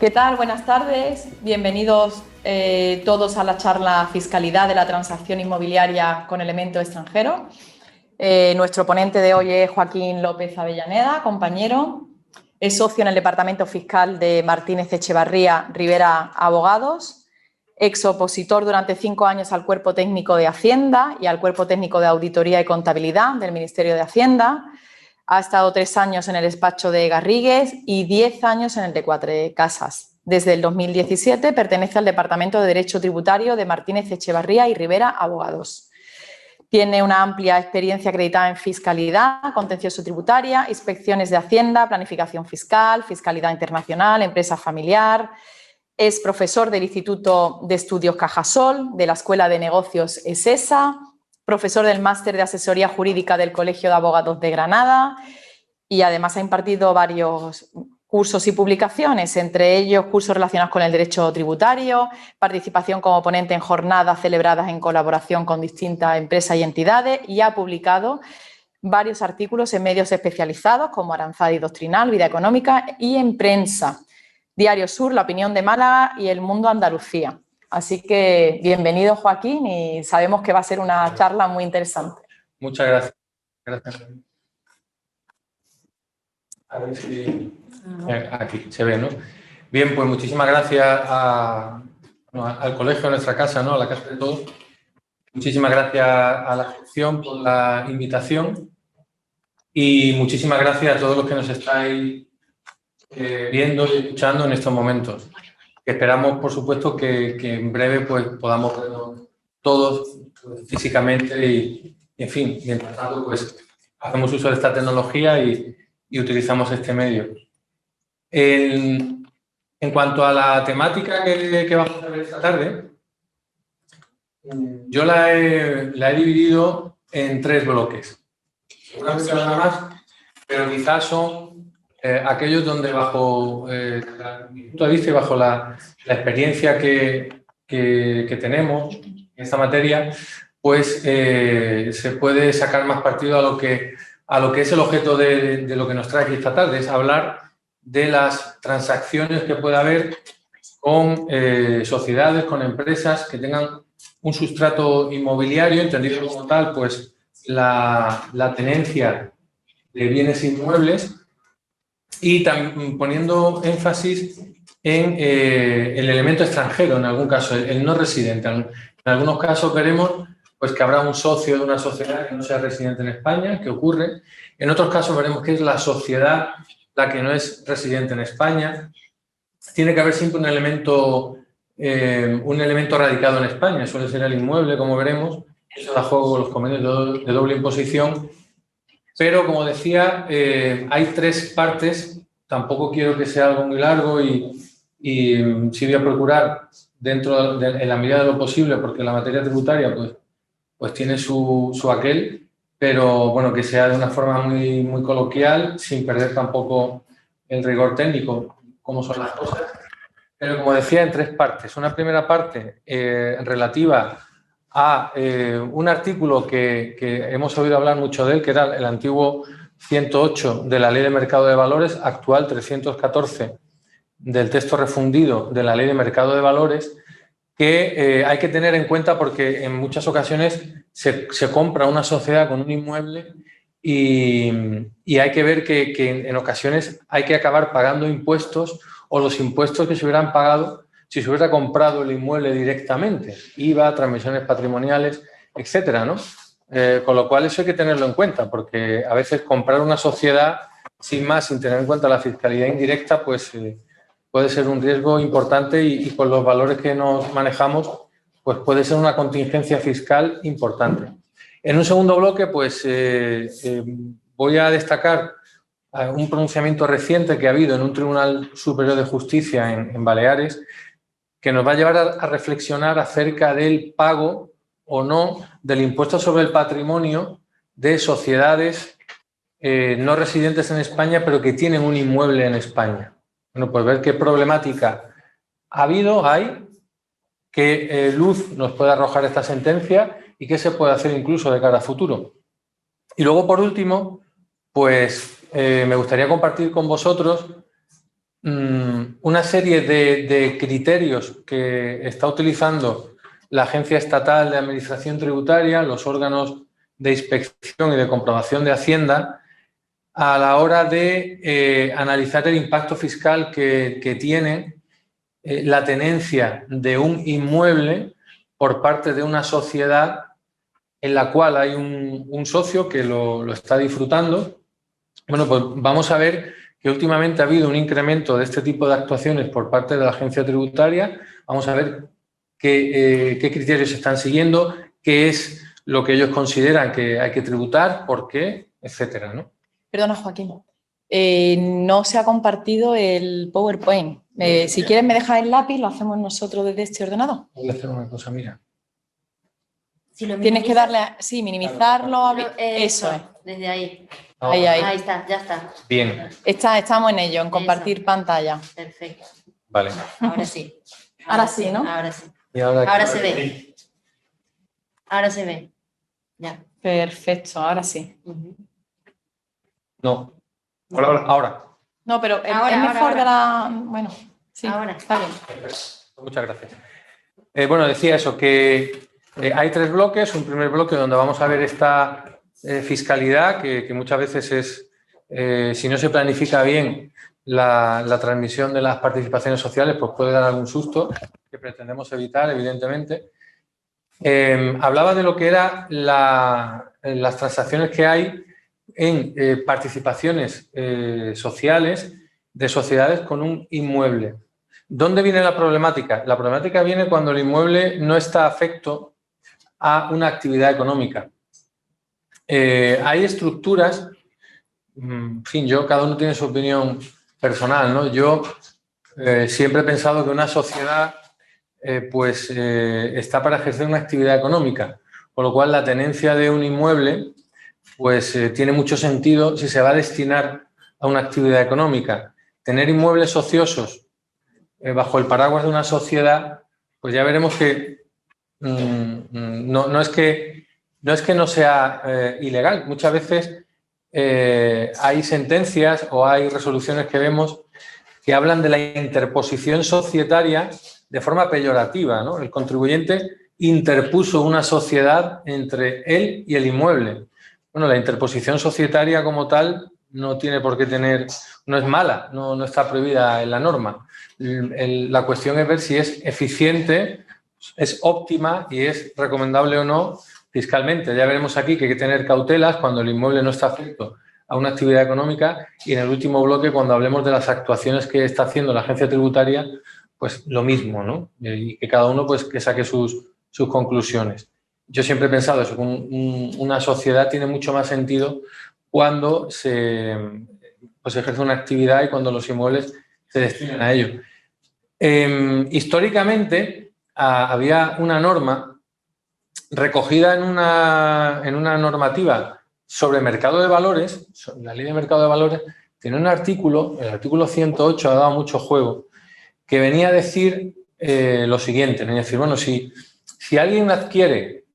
¿Qué tal? Buenas tardes. Bienvenidos todos a la charla Fiscalidad de la transacción inmobiliaria con elemento extranjero. Nuestro ponente de hoy es Joaquín López Avellaneda, compañero. Es socio en el Departamento Fiscal de Martínez Echevarría Rivera Abogados. Ex opositor durante 5 años al Cuerpo Técnico de Hacienda y al Cuerpo Técnico de Auditoría y Contabilidad del Ministerio de Hacienda. Ha estado 3 años en el despacho de Garrigues y 10 años en el de Cuatrecasas. Desde el 2017 pertenece al Departamento de Derecho Tributario de Martínez Echevarría y Rivera Abogados. Tiene una amplia experiencia acreditada en fiscalidad, contencioso tributaria, inspecciones de Hacienda, planificación fiscal, fiscalidad internacional, empresa familiar. Es profesor del Instituto de Estudios Cajasol, de la Escuela de Negocios ESESA, profesor del Máster de Asesoría Jurídica del Colegio de Abogados de Granada y además ha impartido varios cursos y publicaciones, entre ellos cursos relacionados con el derecho tributario, participación como ponente en jornadas celebradas en colaboración con distintas empresas y entidades, y ha publicado varios artículos en medios especializados como Aranzadi Doctrinal, Vida Económica y en prensa. Diario Sur, La Opinión de Málaga y El Mundo Andalucía. Así que bienvenido, Joaquín, y sabemos que va a ser una charla muy interesante. Muchas gracias. Gracias. A ver si... aquí se ve, ¿no? Bien, pues muchísimas gracias al colegio, a nuestra casa, ¿no? A la casa de todos. Muchísimas gracias a la sección por la invitación y muchísimas gracias a todos los que nos estáis viendo y escuchando en estos momentos. Esperamos, por supuesto, que en breve pues, podamos vernos todos físicamente y, en fin, mientras tanto, pues hacemos uso de esta tecnología y utilizamos este medio. En cuanto a la temática que vamos a ver esta tarde, yo la he dividido en 3 bloques. Seguramente nada más, pero quizás son aquellos donde bajo mi punto de vista y bajo la experiencia que tenemos en esta materia, pues se puede sacar más partido a lo que es el objeto de lo que nos trae aquí esta tarde, es hablar de las transacciones que puede haber con sociedades, con empresas que tengan un sustrato inmobiliario, entendido como tal, pues la tenencia de bienes inmuebles, y poniendo énfasis en el elemento extranjero, en algún caso, el no residente. En algunos casos veremos pues, que habrá un socio de una sociedad que no sea residente en España, que ocurre. En otros casos veremos que es la sociedad la que no es residente en España. Tiene que haber siempre un elemento radicado en España, suele ser el inmueble, como veremos. Eso da juego con los convenios de doble imposición. Pero, como decía, hay 3 partes. Tampoco quiero que sea algo muy largo y sí voy a procurar, en la medida de lo posible, porque la materia tributaria pues tiene su aquel, pero bueno, que sea de una forma muy, muy coloquial, sin perder tampoco el rigor técnico, como son las cosas. Pero, como decía, en 3 partes. Una primera parte relativa a un artículo que hemos oído hablar mucho de él, que era el antiguo 108 de la Ley de Mercado de Valores, actual 314 del texto refundido de la Ley de Mercado de Valores, que hay que tener en cuenta porque en muchas ocasiones se compra una sociedad con un inmueble y hay que ver que en ocasiones hay que acabar pagando impuestos o los impuestos que se hubieran pagado si se hubiera comprado el inmueble directamente, IVA, transmisiones patrimoniales, etcétera, ¿no? Con lo cual eso hay que tenerlo en cuenta, porque a veces comprar una sociedad sin más, sin tener en cuenta la fiscalidad indirecta, pues puede ser un riesgo importante y con los valores que nos manejamos, pues puede ser una contingencia fiscal importante. En un segundo bloque, pues voy a destacar un pronunciamiento reciente que ha habido en un Tribunal Superior de Justicia en Baleares, que nos va a llevar a reflexionar acerca del pago o no del impuesto sobre el patrimonio de sociedades no residentes en España, pero que tienen un inmueble en España. Bueno, pues ver qué problemática hay, qué luz nos puede arrojar esta sentencia y qué se puede hacer incluso de cara a futuro. Y luego, por último, pues me gustaría compartir con vosotros una serie de criterios que está utilizando la Agencia Estatal de Administración Tributaria, los órganos de inspección y de comprobación de Hacienda, a la hora de analizar el impacto fiscal que tiene la tenencia de un inmueble por parte de una sociedad en la cual hay un socio que lo está disfrutando. Bueno, pues vamos a ver que últimamente ha habido un incremento de este tipo de actuaciones por parte de la agencia tributaria. Vamos a ver qué criterios se están siguiendo, qué es lo que ellos consideran que hay que tributar, por qué, etcétera, ¿no? Perdona, Joaquín. No se ha compartido el PowerPoint. Si quieres me dejas el lápiz, lo hacemos nosotros desde este ordenador. Voy a hacer una cosa, mira. Si lo Tienes que darle, sí, minimizarlo. Eso es. Desde ahí. Ahí. Ahí está, ya está. Bien. Estamos en ello, en compartir pantalla. Perfecto. Vale. Ahora sí. Ahora sí, ¿no? Ahora sí. Y ahora se ve. Ahora se ve. Ya. Perfecto, ahora sí. No. Ahora. No, pero es Ahora, mejor ahora. de la... Bueno, sí, Ahora. está bien. Muchas gracias. Bueno, decía eso, que hay 3 bloques. Un primer bloque donde vamos a ver esta fiscalidad, que muchas veces es, si no se planifica bien la transmisión de las participaciones sociales, pues puede dar algún susto, que pretendemos evitar, evidentemente. Hablaba de lo que eran las transacciones que hay en participaciones sociales de sociedades con un inmueble. ¿Dónde viene la problemática? La problemática viene cuando el inmueble no está afecto a una actividad económica. Hay estructuras, en fin, cada uno tiene su opinión personal, ¿no? Yo siempre he pensado que una sociedad está para ejercer una actividad económica, con lo cual la tenencia de un inmueble tiene mucho sentido si se va a destinar a una actividad económica. Tener inmuebles ociosos bajo el paraguas de una sociedad, pues ya veremos que no es que no sea ilegal. Muchas veces hay sentencias o hay resoluciones que vemos que hablan de la interposición societaria de forma peyorativa, ¿no? El contribuyente interpuso una sociedad entre él y el inmueble. Bueno, la interposición societaria como tal no tiene por qué tener, no es mala, no está prohibida en la norma. La cuestión es ver si es eficiente, es óptima y es recomendable o no fiscalmente. Ya veremos aquí que hay que tener cautelas cuando el inmueble no está afecto a una actividad económica, y en el último bloque, cuando hablemos de las actuaciones que está haciendo la agencia tributaria, pues lo mismo, ¿no? Y que cada uno que saque sus conclusiones. Yo siempre he pensado eso, que una sociedad tiene mucho más sentido cuando se ejerce una actividad y cuando los inmuebles se destinan a ello. Históricamente había una norma recogida en una normativa sobre mercado de valores. La ley de mercado de valores tiene un artículo, el artículo 108 ha dado mucho juego, que venía a decir lo siguiente, venía a decir, bueno, si alguien adquiere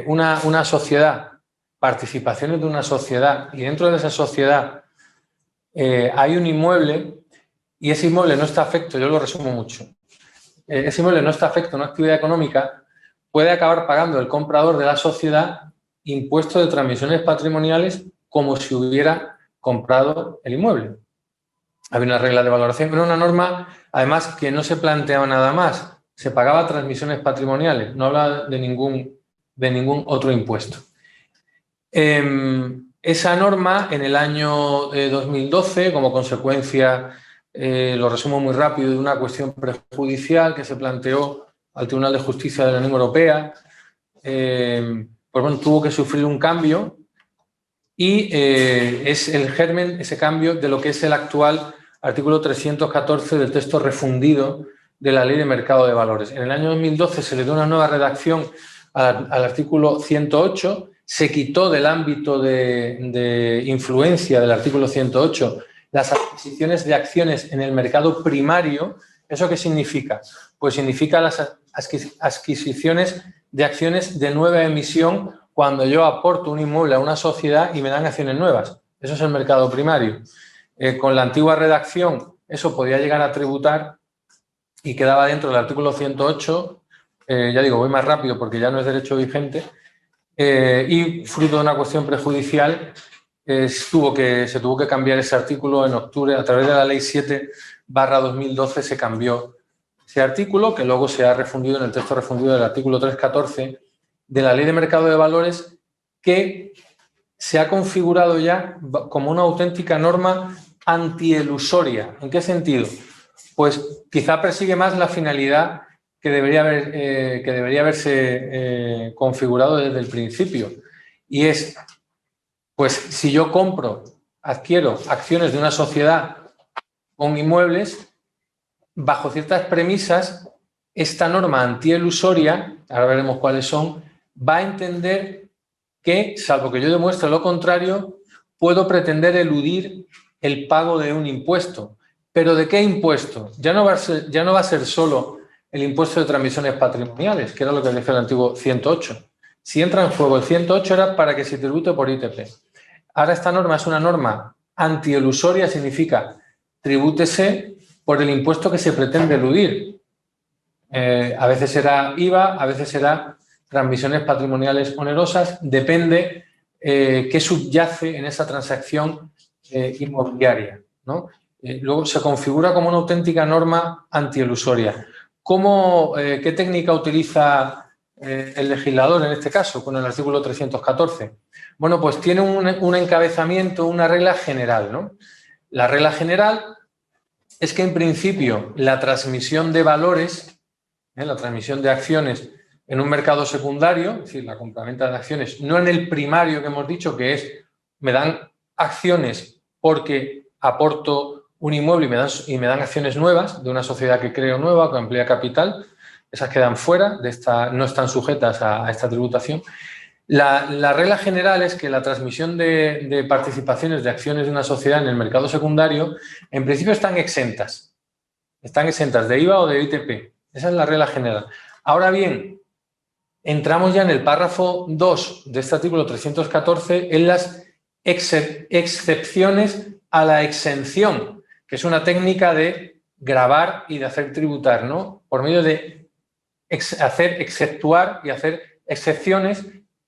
una sociedad, participaciones de una sociedad, y dentro de esa sociedad hay un inmueble, y ese inmueble no está afecto, yo lo resumo mucho, ese inmueble no está afecto a una actividad económica, puede acabar pagando el comprador de la sociedad impuestos de transmisiones patrimoniales como si hubiera comprado el inmueble. Había una regla de valoración, pero una norma, además, que no se planteaba nada más. Se pagaba transmisiones patrimoniales, no hablaba de ningún otro impuesto. Esa norma, en el año 2012, como consecuencia, lo resumo muy rápido, de una cuestión prejudicial que se planteó al Tribunal de Justicia de la Unión Europea, tuvo que sufrir un cambio, y es el germen, ese cambio, de lo que es el actual artículo 314 del texto refundido de la Ley de Mercado de Valores. En el año 2012 se le dio una nueva redacción al artículo 108, se quitó del ámbito de influencia del artículo 108 las adquisiciones de acciones en el mercado primario. ¿Eso qué significa? Pues significa las adquisiciones de acciones de nueva emisión cuando yo aporto un inmueble a una sociedad y me dan acciones nuevas. Eso es el mercado primario. Con la antigua redacción eso podía llegar a tributar y quedaba dentro del artículo 108, ya digo, voy más rápido porque ya no es derecho vigente, y fruto de una cuestión prejudicial se tuvo que cambiar ese artículo en octubre, a través de la ley 7/2012 se cambió ese artículo, que luego se ha refundido en el texto refundido del artículo 314 de la Ley de Mercado de Valores, que se ha configurado ya como una auténtica norma antielusoria. ¿En qué sentido? Pues quizá persigue más la finalidad que debería haberse configurado desde el principio. Y es, pues si yo adquiero acciones de una sociedad con inmuebles, bajo ciertas premisas, esta norma antielusoria, ahora veremos cuáles son, va a entender que, salvo que yo demuestre lo contrario, puedo pretender eludir el pago de un impuesto. ¿Pero de qué impuesto? Ya no va a ser solo el impuesto de transmisiones patrimoniales, que era lo que decía el antiguo 108. Si entra en juego el 108 era para que se tribute por ITP. Ahora esta norma es una norma antielusoria, significa tribútese por el impuesto que se pretende eludir. A veces será IVA, a veces será transmisiones patrimoniales onerosas, depende qué subyace en esa transacción inmobiliaria, ¿no? Luego se configura como una auténtica norma antielusoria. ¿Qué técnica utiliza el legislador en este caso con el artículo 314? Bueno, pues tiene un encabezamiento, una regla general, ¿no? La regla general es que en principio la transmisión de valores, la transmisión de acciones en un mercado secundario, es decir, la compraventa de acciones, no en el primario que hemos dicho, que es me dan acciones porque aporto un inmueble y me dan acciones nuevas de una sociedad que creo nueva, que emplea capital, esas quedan fuera de no están sujetas a esta tributación. La regla general es que la transmisión de participaciones de acciones de una sociedad en el mercado secundario, en principio están exentas de IVA o de ITP. Esa es la regla general. Ahora bien, entramos ya en el párrafo 2 de este artículo 314 en las excepciones a la exención, que es una técnica de gravar y de hacer tributar, ¿no? Por medio de hacer exceptuar y hacer excepciones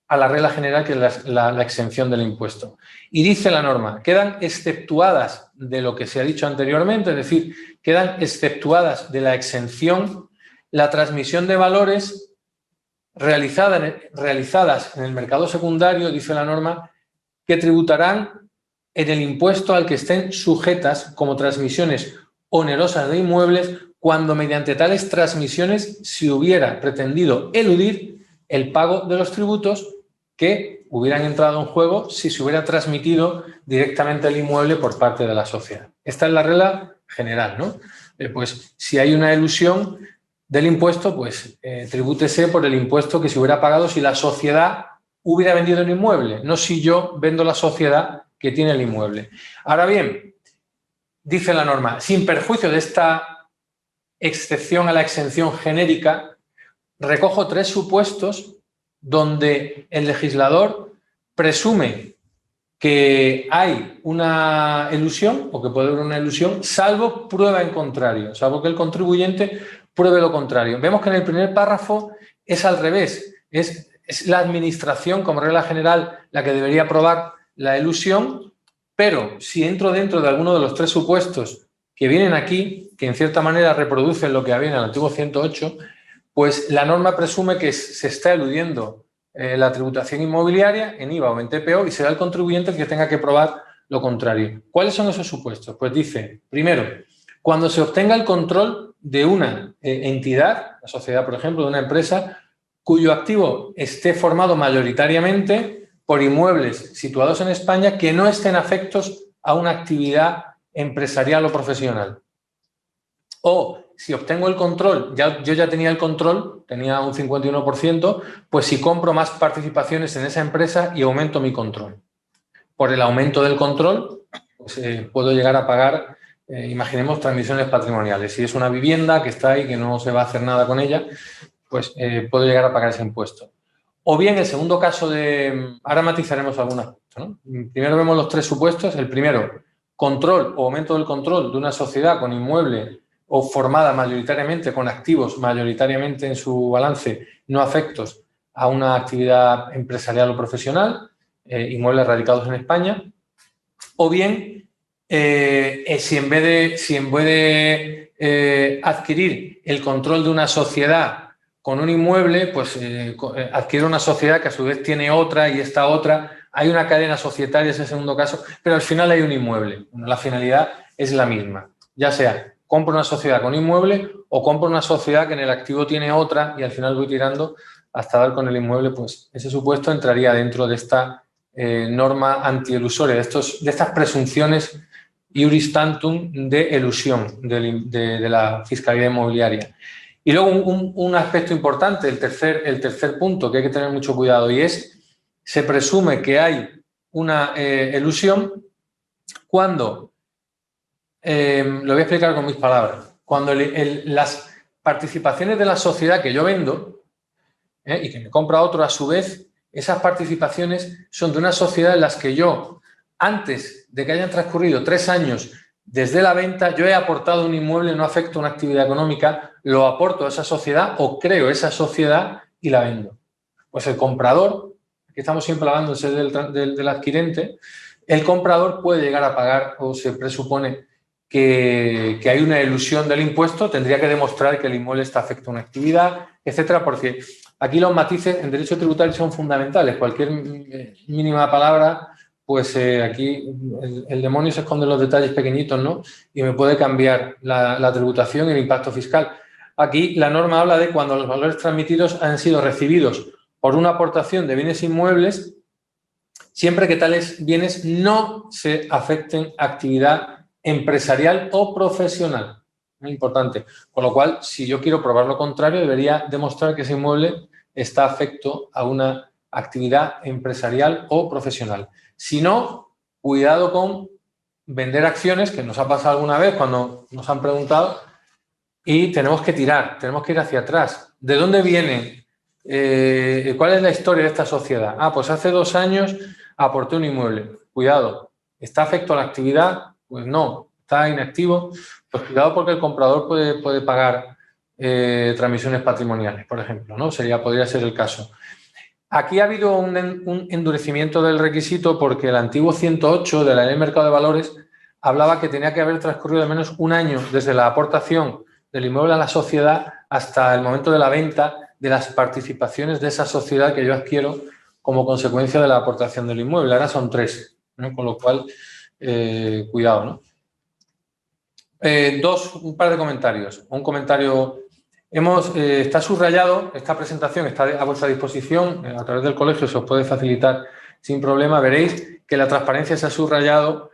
a la regla general, que es la exención del impuesto. Y dice la norma, quedan exceptuadas de lo que se ha dicho anteriormente, es decir, quedan exceptuadas de la exención la transmisión de valores realizadas en el mercado secundario, dice la norma, que tributarán en el impuesto al que estén sujetas como transmisiones onerosas de inmuebles cuando mediante tales transmisiones se hubiera pretendido eludir el pago de los tributos que hubieran entrado en juego si se hubiera transmitido directamente el inmueble por parte de la sociedad. Esta es la regla general, ¿no? Pues si hay una elusión del impuesto, pues tribútese por el impuesto que se hubiera pagado si la sociedad hubiera vendido el inmueble, no si yo vendo la sociedad que tiene el inmueble. Ahora bien, dice la norma, sin perjuicio de esta excepción a la exención genérica, recojo 3 supuestos donde el legislador presume que hay una elusión o que puede haber una elusión, salvo prueba en contrario, salvo que el contribuyente pruebe lo contrario. Vemos que en el primer párrafo es al revés, es la administración como regla general la que debería probar la elusión, pero si entro dentro de alguno de los 3 supuestos que vienen aquí, que en cierta manera reproducen lo que había en el antiguo 108, pues la norma presume que se está eludiendo la tributación inmobiliaria en IVA o en TPO y será el contribuyente el que tenga que probar lo contrario. ¿Cuáles son esos supuestos? Pues dice, primero, cuando se obtenga el control de una entidad, la sociedad, por ejemplo, de una empresa, cuyo activo esté formado mayoritariamente por inmuebles situados en España que no estén afectos a una actividad empresarial o profesional. O si obtengo el control, yo ya tenía el control, tenía un 51%, pues si compro más participaciones en esa empresa y aumento mi control. Por el aumento del control, pues, puedo llegar a pagar, imaginemos, transmisiones patrimoniales. Si es una vivienda que está ahí, que no se va a hacer nada con ella, pues puedo llegar a pagar ese impuesto. O bien el segundo caso ahora matizaremos algunas cosas, ¿no? Primero vemos los 3 supuestos. El primero, control o aumento del control de una sociedad con inmueble o formada mayoritariamente con activos, mayoritariamente en su balance, no afectos a una actividad empresarial o profesional, inmuebles radicados en España, o bien si en vez de adquirir el control de una sociedad con un inmueble, pues adquiere una sociedad que a su vez tiene otra y esta otra. Hay una cadena societaria, ese segundo caso, pero al final hay un inmueble. Bueno, la finalidad es la misma, ya sea compro una sociedad con inmueble o compro una sociedad que en el activo tiene otra y al final voy tirando hasta dar con el inmueble, pues ese supuesto entraría dentro de esta norma antielusoria, de estas presunciones iuris tantum de elusión de la fiscalidad inmobiliaria. Y luego un aspecto importante, el tercer punto que hay que tener mucho cuidado, y es, se presume que hay una elusión cuando, lo voy a explicar con mis palabras, cuando las participaciones de la sociedad que yo vendo y que me compra otro a su vez, esas participaciones son de una sociedad en las que yo, antes de que hayan transcurrido 3 años desde la venta, yo he aportado un inmueble, no afecto a una actividad económica, lo aporto a esa sociedad o creo esa sociedad y la vendo. Pues el comprador, aquí estamos siempre hablando del adquirente, el comprador puede llegar a pagar, o se presupone que hay una elusión del impuesto, tendría que demostrar que el inmueble está afecto a una actividad, etcétera, porque aquí los matices en derecho tributario son fundamentales. Cualquier mínima palabra, pues aquí el demonio se esconde en los detalles pequeñitos, ¿no? Y me puede cambiar la tributación y el impacto fiscal. Aquí la norma habla de cuando los valores transmitidos han sido recibidos por una aportación de bienes inmuebles, siempre que tales bienes no se afecten a actividad empresarial o profesional. Muy importante. Con lo cual, si yo quiero probar lo contrario, debería demostrar que ese inmueble está afecto a una actividad empresarial o profesional. Si no, cuidado con vender acciones, que nos ha pasado alguna vez cuando nos han preguntado, y tenemos que tirar, tenemos que ir hacia atrás. ¿De dónde viene? ¿Cuál es la historia de esta sociedad? Ah, pues hace 2 años aporté un inmueble. Cuidado, ¿está afecto a la actividad? Pues no, está inactivo. Pues cuidado porque el comprador puede pagar transmisiones patrimoniales, por ejemplo, ¿no? Podría ser el caso. Aquí ha habido un endurecimiento del requisito porque el antiguo 108 de la Ley del Mercado de Valores hablaba que tenía que haber transcurrido al menos 1 año desde la aportación del inmueble a la sociedad hasta el momento de la venta de las participaciones de esa sociedad que yo adquiero como consecuencia de la aportación del inmueble. Ahora son 3, ¿no? Con lo cual, cuidado, ¿no? Un par de comentarios. Un comentario... está subrayado, esta presentación está a vuestra disposición, a través del colegio se os puede facilitar sin problema. Veréis que la transparencia se ha subrayado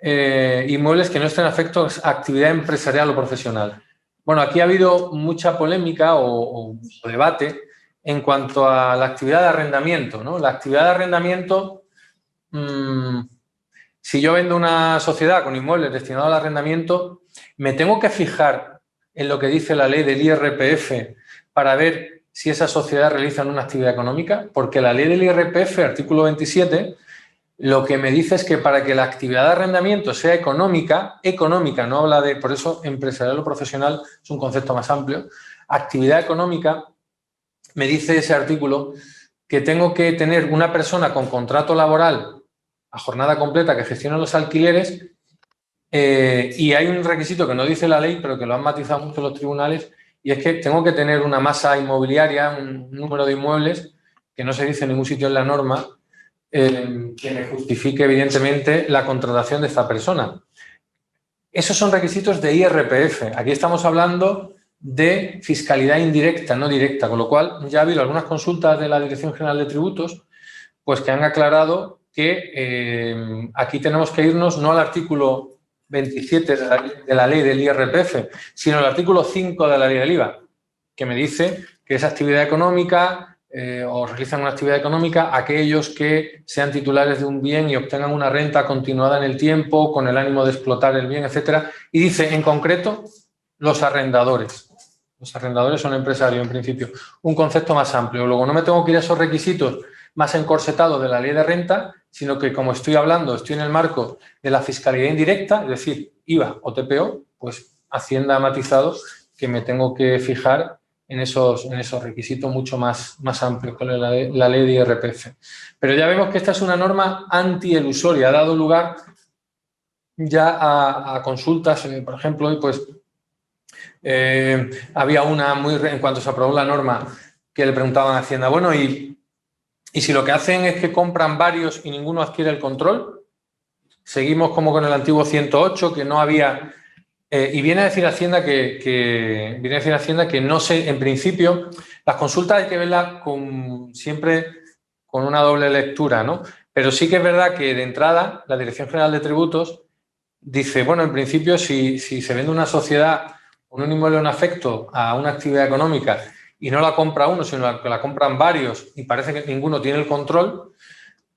inmuebles que no estén afectos a actividad empresarial o profesional. Bueno, aquí ha habido mucha polémica o debate en cuanto a la actividad de arrendamiento, ¿no? La actividad de arrendamiento, si yo vendo una sociedad con inmuebles destinados al arrendamiento, me tengo que fijar en lo que dice la ley del IRPF para ver si esa sociedad realiza una actividad económica, porque la ley del IRPF, artículo 27, lo que me dice es que para que la actividad de arrendamiento sea económica, no habla de, por eso empresarial o profesional es un concepto más amplio, actividad económica, me dice ese artículo que tengo que tener una persona con contrato laboral a jornada completa que gestione los alquileres. Y hay un requisito que no dice la ley, pero que lo han matizado mucho los tribunales, y es que tengo que tener una masa inmobiliaria, un número de inmuebles, que no se dice en ningún sitio en la norma, que me justifique, evidentemente, la contratación de esta persona. Esos son requisitos de IRPF. Aquí estamos hablando de fiscalidad indirecta, no directa, con lo cual ya ha habido algunas consultas de la Dirección General de Tributos pues que han aclarado que aquí tenemos que irnos no al artículo 27 de la ley del IRPF, sino al artículo 5 de la ley del IVA, que me dice que esa actividad económica o realizan una actividad económica aquellos que sean titulares de un bien y obtengan una renta continuada en el tiempo con el ánimo de explotar el bien, etcétera. Y dice, en concreto, los arrendadores. Los arrendadores son empresarios, en principio. Un concepto más amplio. Luego, no me tengo que ir a esos requisitos más encorsetados de la ley de renta, sino que como estoy en el marco de la fiscalidad indirecta, es decir, IVA o TPO, pues Hacienda ha matizado que me tengo que fijar en esos requisitos mucho más amplios con la ley de IRPF. Pero ya vemos que esta es una norma antielusoria, ha dado lugar ya a consultas, por ejemplo, hoy pues había una en cuanto se aprobó la norma que le preguntaban a Hacienda, bueno, ¿y si lo que hacen es que compran varios y ninguno adquiere el control? Seguimos como con el antiguo 108, que no había... y viene a decir Hacienda que no sé, en principio, las consultas hay que verlas siempre con una doble lectura, ¿no? Pero sí que es verdad que de entrada la Dirección General de Tributos dice, bueno, en principio si se vende una sociedad con un inmueble en afecto a una actividad económica y no la compra uno, sino que la compran varios y parece que ninguno tiene el control,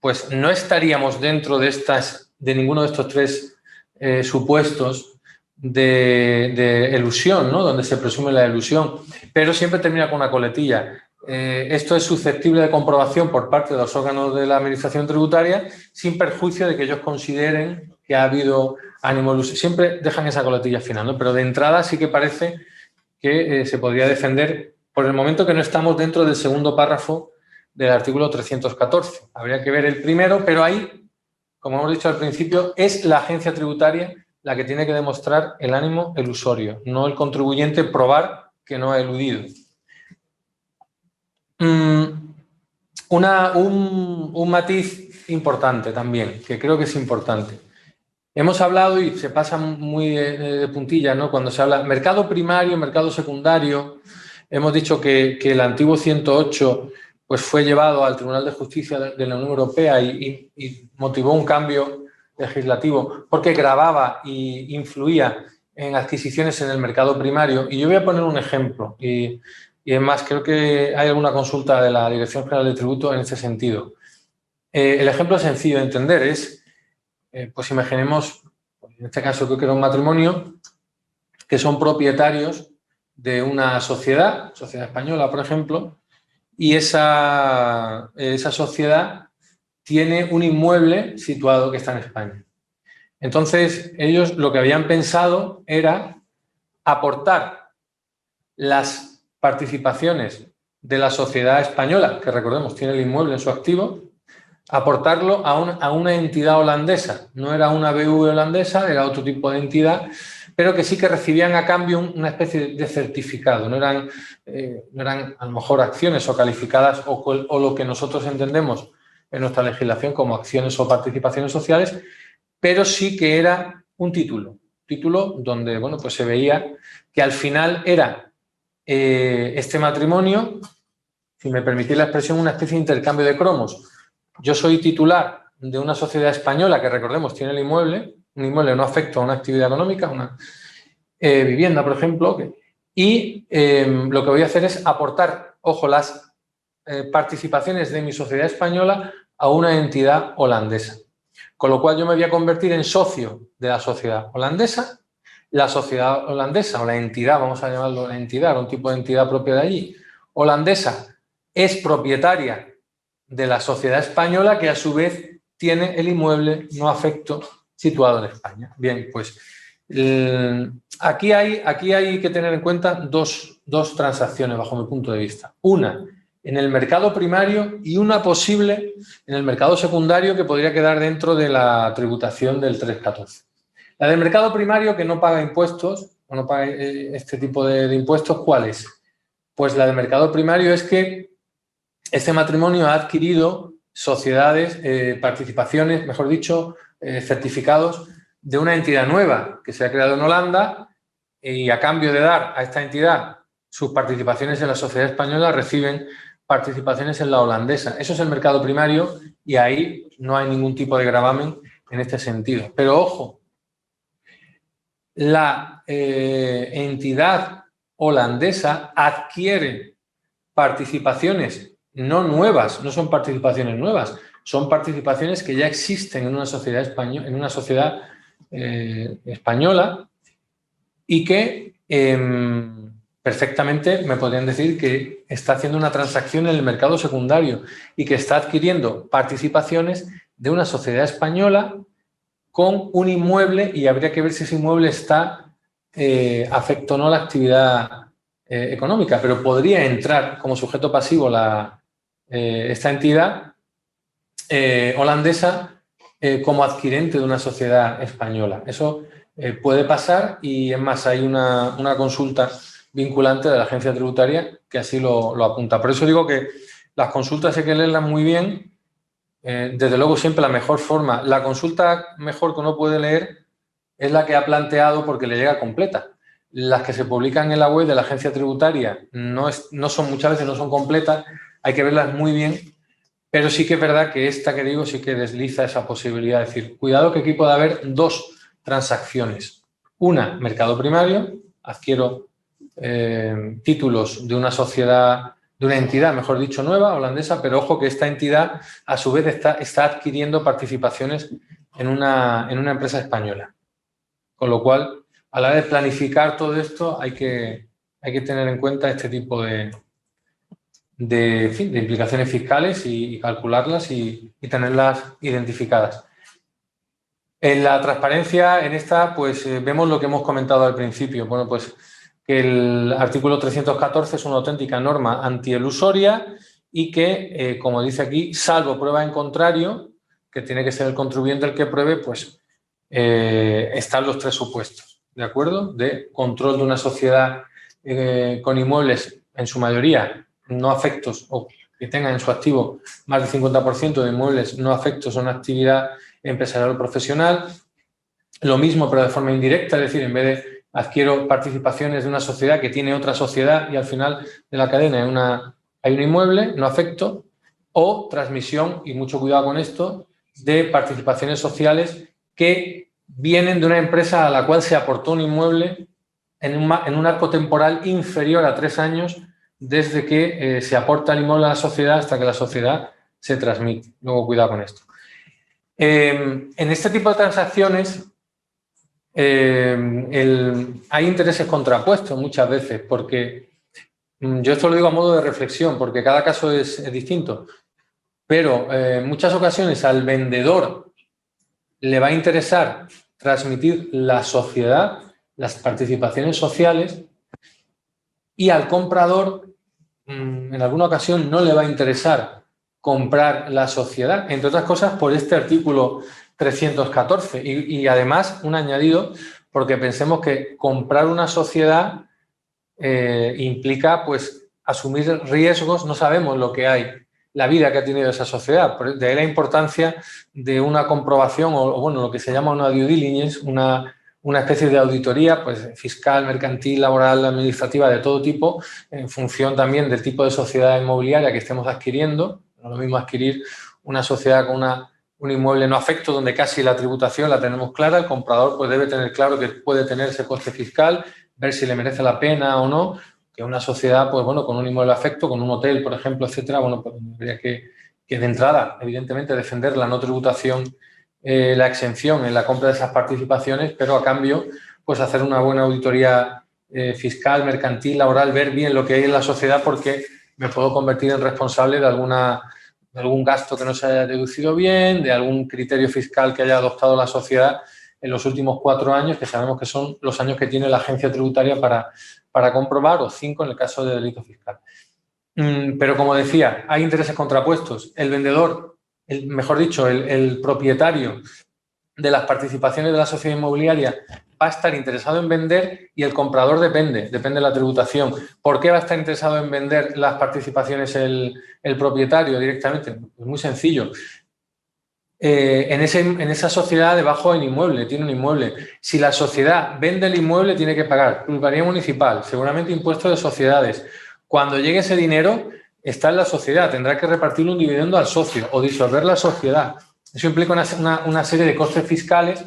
pues no estaríamos dentro de ninguno de estos tres supuestos de elusión, ¿no? Donde se presume la elusión, pero siempre termina con una coletilla. Esto es susceptible de comprobación por parte de los órganos de la Administración Tributaria sin perjuicio de que ellos consideren que ha habido ánimo de elusión. Siempre dejan esa coletilla final, ¿no? Pero de entrada sí que parece que se podría defender por el momento que no estamos dentro del segundo párrafo del artículo 314. Habría que ver el primero, pero ahí, como hemos dicho al principio, es la agencia tributaria la que tiene que demostrar el ánimo elusorio, no el contribuyente probar que no ha eludido. Un matiz importante también, que creo que es importante. Hemos hablado, y se pasa muy de puntilla, ¿no? Cuando se habla mercado primario, mercado secundario, hemos dicho que el antiguo 108 pues fue llevado al Tribunal de Justicia de la Unión Europea y motivó un cambio legislativo porque gravaba e influía en adquisiciones en el mercado primario. Y yo voy a poner un ejemplo, y es más, creo que hay alguna consulta de la Dirección General de Tributos en este sentido. El ejemplo es sencillo de entender, es, pues imaginemos, en este caso creo que era un matrimonio, que son propietarios de una sociedad española, por ejemplo, y esa sociedad tiene un inmueble situado que está en España. Entonces, ellos lo que habían pensado era aportar las participaciones de la sociedad española, que recordemos tiene el inmueble en su activo, aportarlo a una entidad holandesa. No era una BV holandesa, era otro tipo de entidad, pero que sí que recibían a cambio una especie de certificado. No eran a lo mejor acciones o calificadas o lo que nosotros entendemos en nuestra legislación como acciones o participaciones sociales, pero sí que era un título donde, bueno, pues se veía que al final era este matrimonio, si me permitís la expresión, una especie de intercambio de cromos. Yo soy titular de una sociedad española que, recordemos, tiene el inmueble, un inmueble no afecto a una actividad económica, una vivienda, por ejemplo, y lo que voy a hacer es aportar, ojo, las participaciones de mi sociedad española a una entidad holandesa. Con lo cual yo me voy a convertir en socio de la sociedad holandesa. La sociedad holandesa o la entidad, vamos a llamarlo la entidad, un tipo de entidad propia de allí, holandesa, es propietaria de la sociedad española que a su vez tiene el inmueble no afecto situado en España. Bien, pues aquí hay que tener en cuenta dos transacciones bajo mi punto de vista. Una en el mercado primario y una posible en el mercado secundario que podría quedar dentro de la tributación del 314. La del mercado primario que no paga impuestos o no paga este tipo de impuestos, ¿cuál es? Pues la del mercado primario es que este matrimonio ha adquirido sociedades, participaciones, mejor dicho, certificados de una entidad nueva que se ha creado en Holanda y a cambio de dar a esta entidad sus participaciones en la sociedad española reciben participaciones en la holandesa. Eso es el mercado primario y ahí no hay ningún tipo de gravamen en este sentido. Pero ojo, la entidad holandesa adquiere participaciones no nuevas, no son participaciones nuevas, son participaciones que ya existen en una sociedad española y que perfectamente me podrían decir que está haciendo una transacción en el mercado secundario y que está adquiriendo participaciones de una sociedad española con un inmueble, y habría que ver si ese inmueble está afecto o no a la actividad económica, pero podría entrar como sujeto pasivo esta entidad holandesa como adquirente de una sociedad española. Eso puede pasar, y es más, hay una consulta vinculante de la agencia tributaria que así lo apunta. Por eso digo que las consultas hay que leerlas muy bien. Desde luego, siempre la mejor forma. La consulta mejor que uno puede leer es la que ha planteado, porque le llega completa. Las que se publican en la web de la agencia tributaria no son, muchas veces no son completas, hay que verlas muy bien, pero sí que es verdad que esta que digo sí que desliza esa posibilidad. Es decir, cuidado, que aquí puede haber dos transacciones. Una, mercado primario, adquiero títulos de una sociedad, de una entidad, mejor dicho, nueva, holandesa, pero ojo que esta entidad a su vez está adquiriendo participaciones en una empresa española. Con lo cual, a la hora de planificar todo esto, hay que tener en cuenta este tipo de implicaciones fiscales y calcularlas y tenerlas identificadas. En la transparencia, en esta, pues vemos lo que hemos comentado al principio. Bueno, pues que el artículo 314 es una auténtica norma antielusoria y que, como dice aquí, salvo prueba en contrario, que tiene que ser el contribuyente el que pruebe, pues están los tres supuestos, ¿de acuerdo? De control de una sociedad con inmuebles, en su mayoría, no afectos o que tengan en su activo más del 50% de inmuebles no afectos a una actividad empresarial o profesional. Lo mismo, pero de forma indirecta, es decir, en vez de adquiero participaciones de una sociedad que tiene otra sociedad y al final de la cadena hay un inmueble no afecto, o transmisión, y mucho cuidado con esto, de participaciones sociales que vienen de una empresa a la cual se aportó un inmueble en un arco temporal inferior a 3 años desde que se aporta el inmueble a la sociedad hasta que la sociedad se transmite. Luego, cuidado con esto. En este tipo de transacciones hay intereses contrapuestos muchas veces, porque yo esto lo digo a modo de reflexión, porque cada caso es distinto, pero en muchas ocasiones al vendedor le va a interesar transmitir la sociedad, las participaciones sociales, y al comprador en alguna ocasión no le va a interesar comprar la sociedad, entre otras cosas por este artículo 314 y además un añadido, porque pensemos que comprar una sociedad implica pues asumir riesgos, no sabemos lo que hay, la vida que ha tenido esa sociedad, de ahí la importancia de una comprobación o bueno, lo que se llama una due diligence, una especie de auditoría pues, fiscal, mercantil, laboral, administrativa, de todo tipo, en función también del tipo de sociedad inmobiliaria que estemos adquiriendo. No es lo mismo adquirir una sociedad con un inmueble no afecto, donde casi la tributación la tenemos clara, el comprador pues, debe tener claro que puede tener ese coste fiscal, ver si le merece la pena o no, que una sociedad pues, bueno, con un inmueble afecto, con un hotel, por ejemplo, etcétera, bueno, pues habría que de entrada, evidentemente, defender la no tributación, la exención en la compra de esas participaciones, pero a cambio, pues hacer una buena auditoría fiscal, mercantil, laboral, ver bien lo que hay en la sociedad, porque me puedo convertir en responsable de algún gasto que no se haya deducido bien, de algún criterio fiscal que haya adoptado la sociedad en los últimos 4 años, que sabemos que son los años que tiene la agencia tributaria para comprobar, o 5 en el caso de delito fiscal. Pero como decía, hay intereses contrapuestos. El vendedor, mejor dicho, el propietario de las participaciones de la sociedad inmobiliaria va a estar interesado en vender, y el comprador depende de la tributación. ¿Por qué va a estar interesado en vender las participaciones el propietario directamente? Es muy sencillo. En esa sociedad debajo hay un inmueble, tiene un inmueble. Si la sociedad vende el inmueble, tiene que pagar plusvalía municipal, seguramente impuesto de sociedades. Cuando llegue ese dinero, está en la sociedad, tendrá que repartir un dividendo al socio o disolver la sociedad. Eso implica una serie de costes fiscales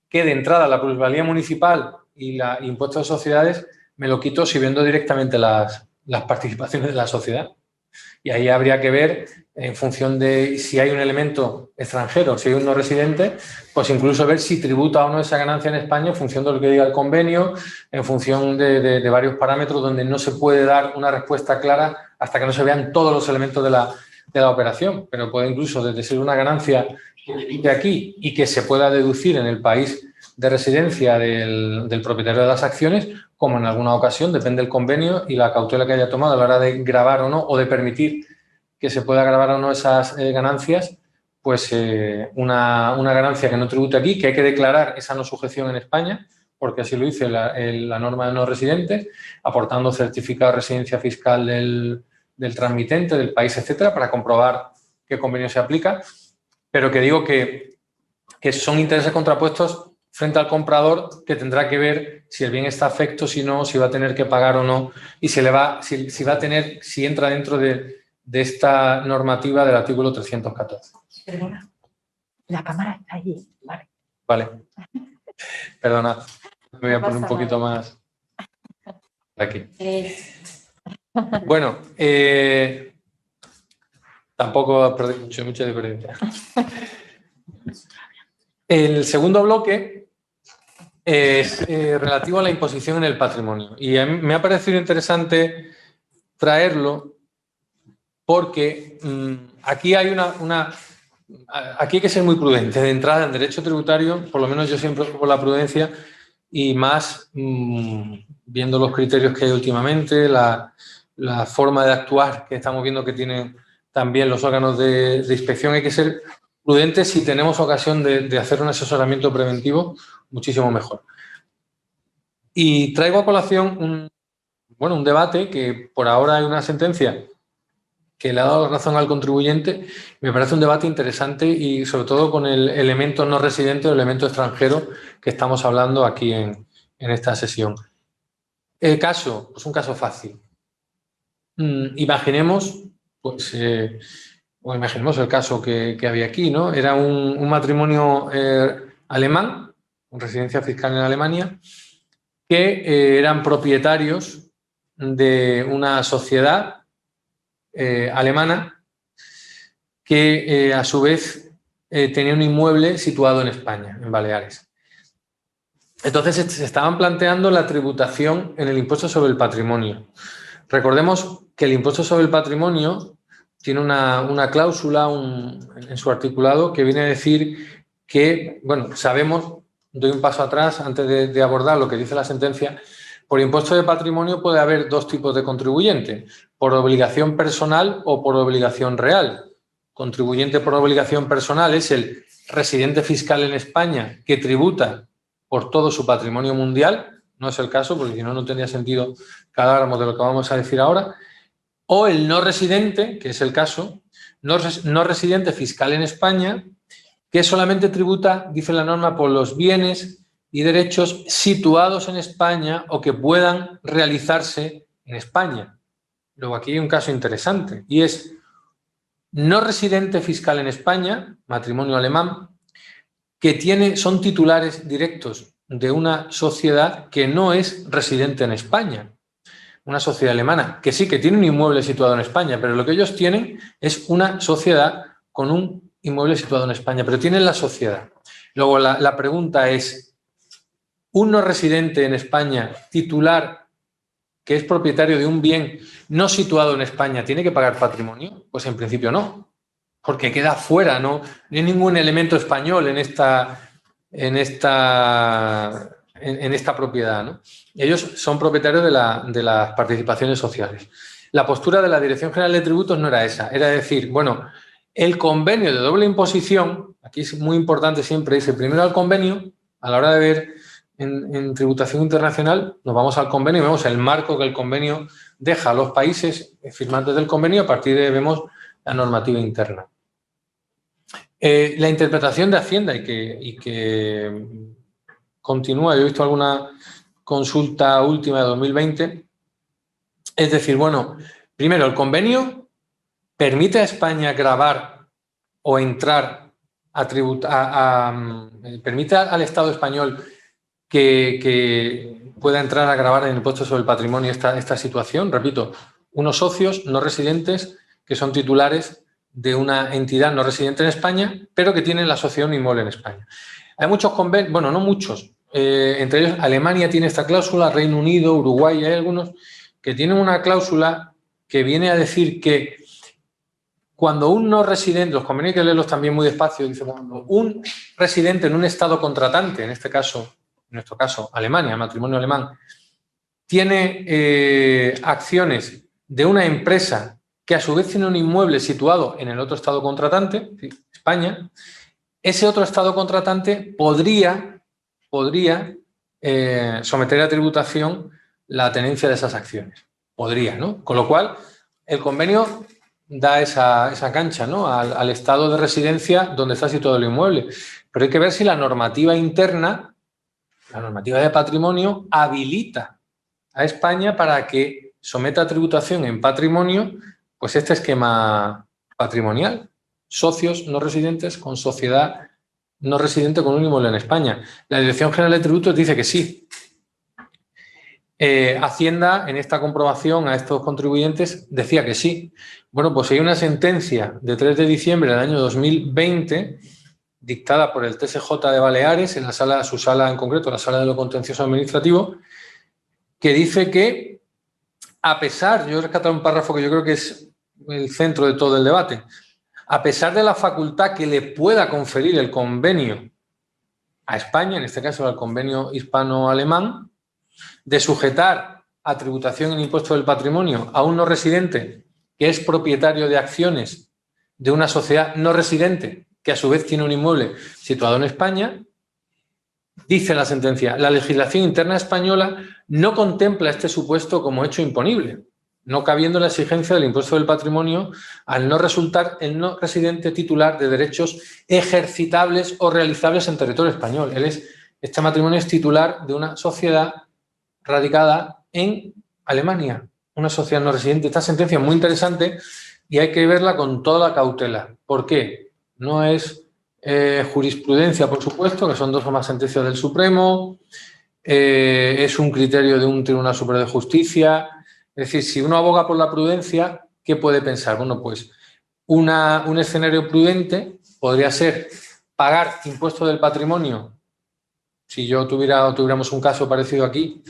que de entrada la plusvalía municipal y el impuesto de sociedades me lo quito si vendo directamente las participaciones de la sociedad. Y ahí habría que ver, en función de si hay un elemento extranjero, si hay un no residente, pues incluso ver si tributa o no esa ganancia en España en función de lo que diga el convenio, en función de varios parámetros donde no se puede dar una respuesta clara hasta que no se vean todos los elementos de la operación. Pero puede incluso, desde ser una ganancia de aquí y que se pueda deducir en el país de residencia del propietario de las acciones, como en alguna ocasión, depende del convenio y la cautela que haya tomado a la hora de gravar o no, o de permitir que se pueda gravar o no esas ganancias, pues una ganancia que no tribute aquí, que hay que declarar esa no sujeción en España, porque así lo dice la norma de no residentes, aportando certificado de residencia fiscal del transmitente, del país, etcétera, para comprobar qué convenio se aplica, pero que digo que son intereses contrapuestos frente al comprador, que tendrá que ver si el bien está afecto, si no, si va a tener que pagar o no, y si entra dentro de esta normativa del artículo 314. Perdona, la cámara está allí, vale. Vale. Perdona, me voy a poner un poquito más aquí. Bueno, tampoco perdí mucha diferencia. El segundo bloque es relativo a la imposición en el patrimonio. Y a mí me ha parecido interesante traerlo porque aquí hay aquí hay que ser muy prudente. De entrada, en derecho tributario, por lo menos yo siempre por la prudencia y más viendo los criterios que hay últimamente, la forma de actuar que estamos viendo que tienen también los órganos de inspección, hay que ser prudentes. Si tenemos ocasión de hacer un asesoramiento preventivo, muchísimo mejor. Y traigo a colación un debate que por ahora hay una sentencia que le ha dado razón al contribuyente. Me parece un debate interesante y sobre todo con el elemento no residente o el elemento extranjero que estamos hablando aquí en esta sesión. El caso, pues un caso fácil. Imaginemos, imaginemos el caso que había aquí, ¿no? Era un matrimonio alemán, con residencia fiscal en Alemania, que eran propietarios de una sociedad alemana que a su vez tenía un inmueble situado en España, en Baleares. Entonces se estaban planteando la tributación en el impuesto sobre el patrimonio. Recordemos que el impuesto sobre el patrimonio tiene una cláusula en su articulado que viene a decir que, bueno, sabemos, doy un paso atrás antes de abordar lo que dice la sentencia. Por impuesto de patrimonio puede haber dos tipos de contribuyente, por obligación personal o por obligación real. Contribuyente por obligación personal es el residente fiscal en España que tributa por todo su patrimonio mundial, no es el caso porque si no, no tendría sentido que habláramos de lo que vamos a decir ahora, o el no residente, que es el caso, no residente fiscal en España, que solamente tributa, dice la norma, por los bienes y derechos situados en España o que puedan realizarse en España. Luego aquí hay un caso interesante y es no residente fiscal en España, matrimonio alemán, que son titulares directos de una sociedad que no es residente en España. Una sociedad alemana que sí que tiene un inmueble situado en España, pero lo que ellos tienen es una sociedad con un inmueble situado en España, pero tienen la sociedad. Luego la pregunta es, ¿un no residente en España titular que es propietario de un bien no situado en España tiene que pagar patrimonio? Pues en principio no, porque queda fuera, no hay ningún elemento español en esta propiedad, ¿no? Ellos son propietarios de las participaciones sociales. La postura de la Dirección General de Tributos no era esa, era decir, bueno, el convenio de doble imposición, aquí es muy importante siempre irse primero al convenio, a la hora de ver en tributación internacional, nos vamos al convenio y vemos el marco que el convenio deja a los países firmantes del convenio, a partir de ahí vemos la normativa interna. La interpretación de Hacienda y que continúa, yo he visto alguna consulta última de 2020, es decir, bueno, primero, el convenio permite a España gravar o entrar a tributar, permite al Estado español que pueda entrar a gravar en el impuesto sobre el patrimonio esta situación. Repito, unos socios no residentes que son titulares de una entidad no residente en España, pero que tienen la sociedad un inmueble en España. Hay muchos convenios, bueno, no muchos, entre ellos Alemania tiene esta cláusula, Reino Unido, Uruguay, hay algunos que tienen una cláusula que viene a decir que cuando un no residente, los convenios hay que leerlos también muy despacio, dice, cuando un residente en un estado contratante, en este caso, en nuestro caso, Alemania, matrimonio alemán, tiene acciones de una empresa que a su vez tiene un inmueble situado en el otro estado contratante, España, ese otro estado contratante podría someter a tributación la tenencia de esas acciones. Podría, ¿no? Con lo cual, el convenio da esa cancha, ¿no? al estado de residencia donde está situado el inmueble. Pero hay que ver si la normativa interna, la normativa de patrimonio, habilita a España para que someta a tributación en patrimonio pues este esquema patrimonial. Socios no residentes con sociedad no residente con un inmueble en España. La Dirección General de Tributos dice que sí. Hacienda, en esta comprobación a estos contribuyentes, decía que sí. Bueno, pues hay una sentencia de 3 de diciembre del año 2020, dictada por el TSJ de Baleares, en su sala en concreto, la Sala de lo Contencioso Administrativo, que dice que, a pesar, yo he rescatado un párrafo que yo creo que es el centro de todo el debate, a pesar de la facultad que le pueda conferir el convenio a España, en este caso al convenio hispano-alemán, de sujetar a tributación en impuesto del patrimonio a un no residente que es propietario de acciones de una sociedad no residente que a su vez tiene un inmueble situado en España, dice la sentencia, la legislación interna española no contempla este supuesto como hecho imponible, no cabiendo la exigencia del impuesto del patrimonio al no resultar el no residente titular de derechos ejercitables o realizables en territorio español. Este matrimonio es titular de una sociedad radicada en Alemania, una sociedad no residente. Esta sentencia es muy interesante y hay que verla con toda la cautela. ¿Por qué? No es jurisprudencia, por supuesto, que son 2 o más sentencias del Supremo, es un criterio de un Tribunal Superior de Justicia. Es decir, si uno aboga por la prudencia, ¿qué puede pensar? Bueno, pues un escenario prudente podría ser pagar impuesto del patrimonio. Si yo tuviéramos un caso parecido aquí,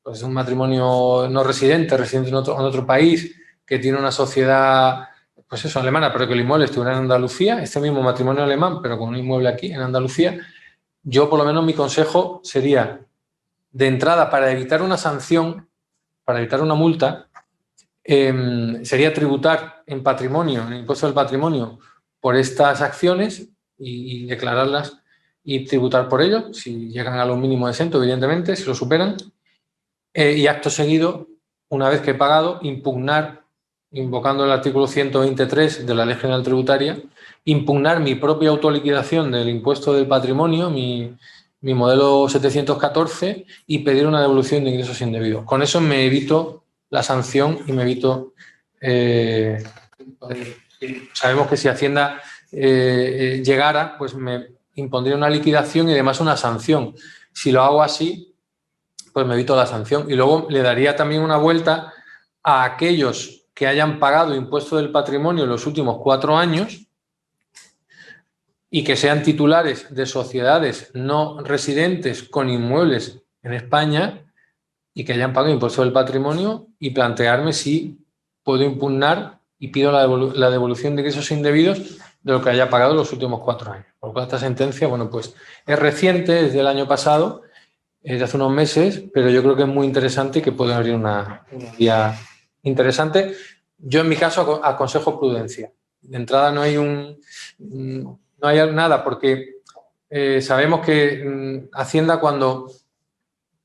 pues un matrimonio no residente en otro país, que tiene una sociedad, pues eso, alemana, pero que el inmueble estuviera en Andalucía, este mismo matrimonio alemán, pero con un inmueble aquí en Andalucía, yo por lo menos mi consejo sería, de entrada, para evitar una sanción, para evitar una multa, sería tributar en patrimonio, en el impuesto del patrimonio, por estas acciones y declararlas y tributar por ello, si llegan a lo mínimo exento, evidentemente, si lo superan, y acto seguido, una vez que he pagado, impugnar, invocando el artículo 123 de la Ley General Tributaria, impugnar mi propia autoliquidación del impuesto del patrimonio, mi modelo 714, y pedir una devolución de ingresos indebidos. Con eso me evito la sanción y me evito... sabemos que si Hacienda llegara, pues me impondría una liquidación y además una sanción. Si lo hago así, pues me evito la sanción. Y luego le daría también una vuelta a aquellos que hayan pagado impuesto del patrimonio en los últimos 4 años y que sean titulares de sociedades no residentes con inmuebles en España y que hayan pagado impuesto del patrimonio, y plantearme si puedo impugnar y pido la devolución de ingresos indebidos de lo que haya pagado en los últimos 4 años. Por lo cual esta sentencia, bueno, pues es reciente, es del año pasado, es de hace unos meses, pero yo creo que es muy interesante y que puede abrir una vía interesante. Yo en mi caso aconsejo prudencia. De entrada no hay nada, porque sabemos que Hacienda, cuando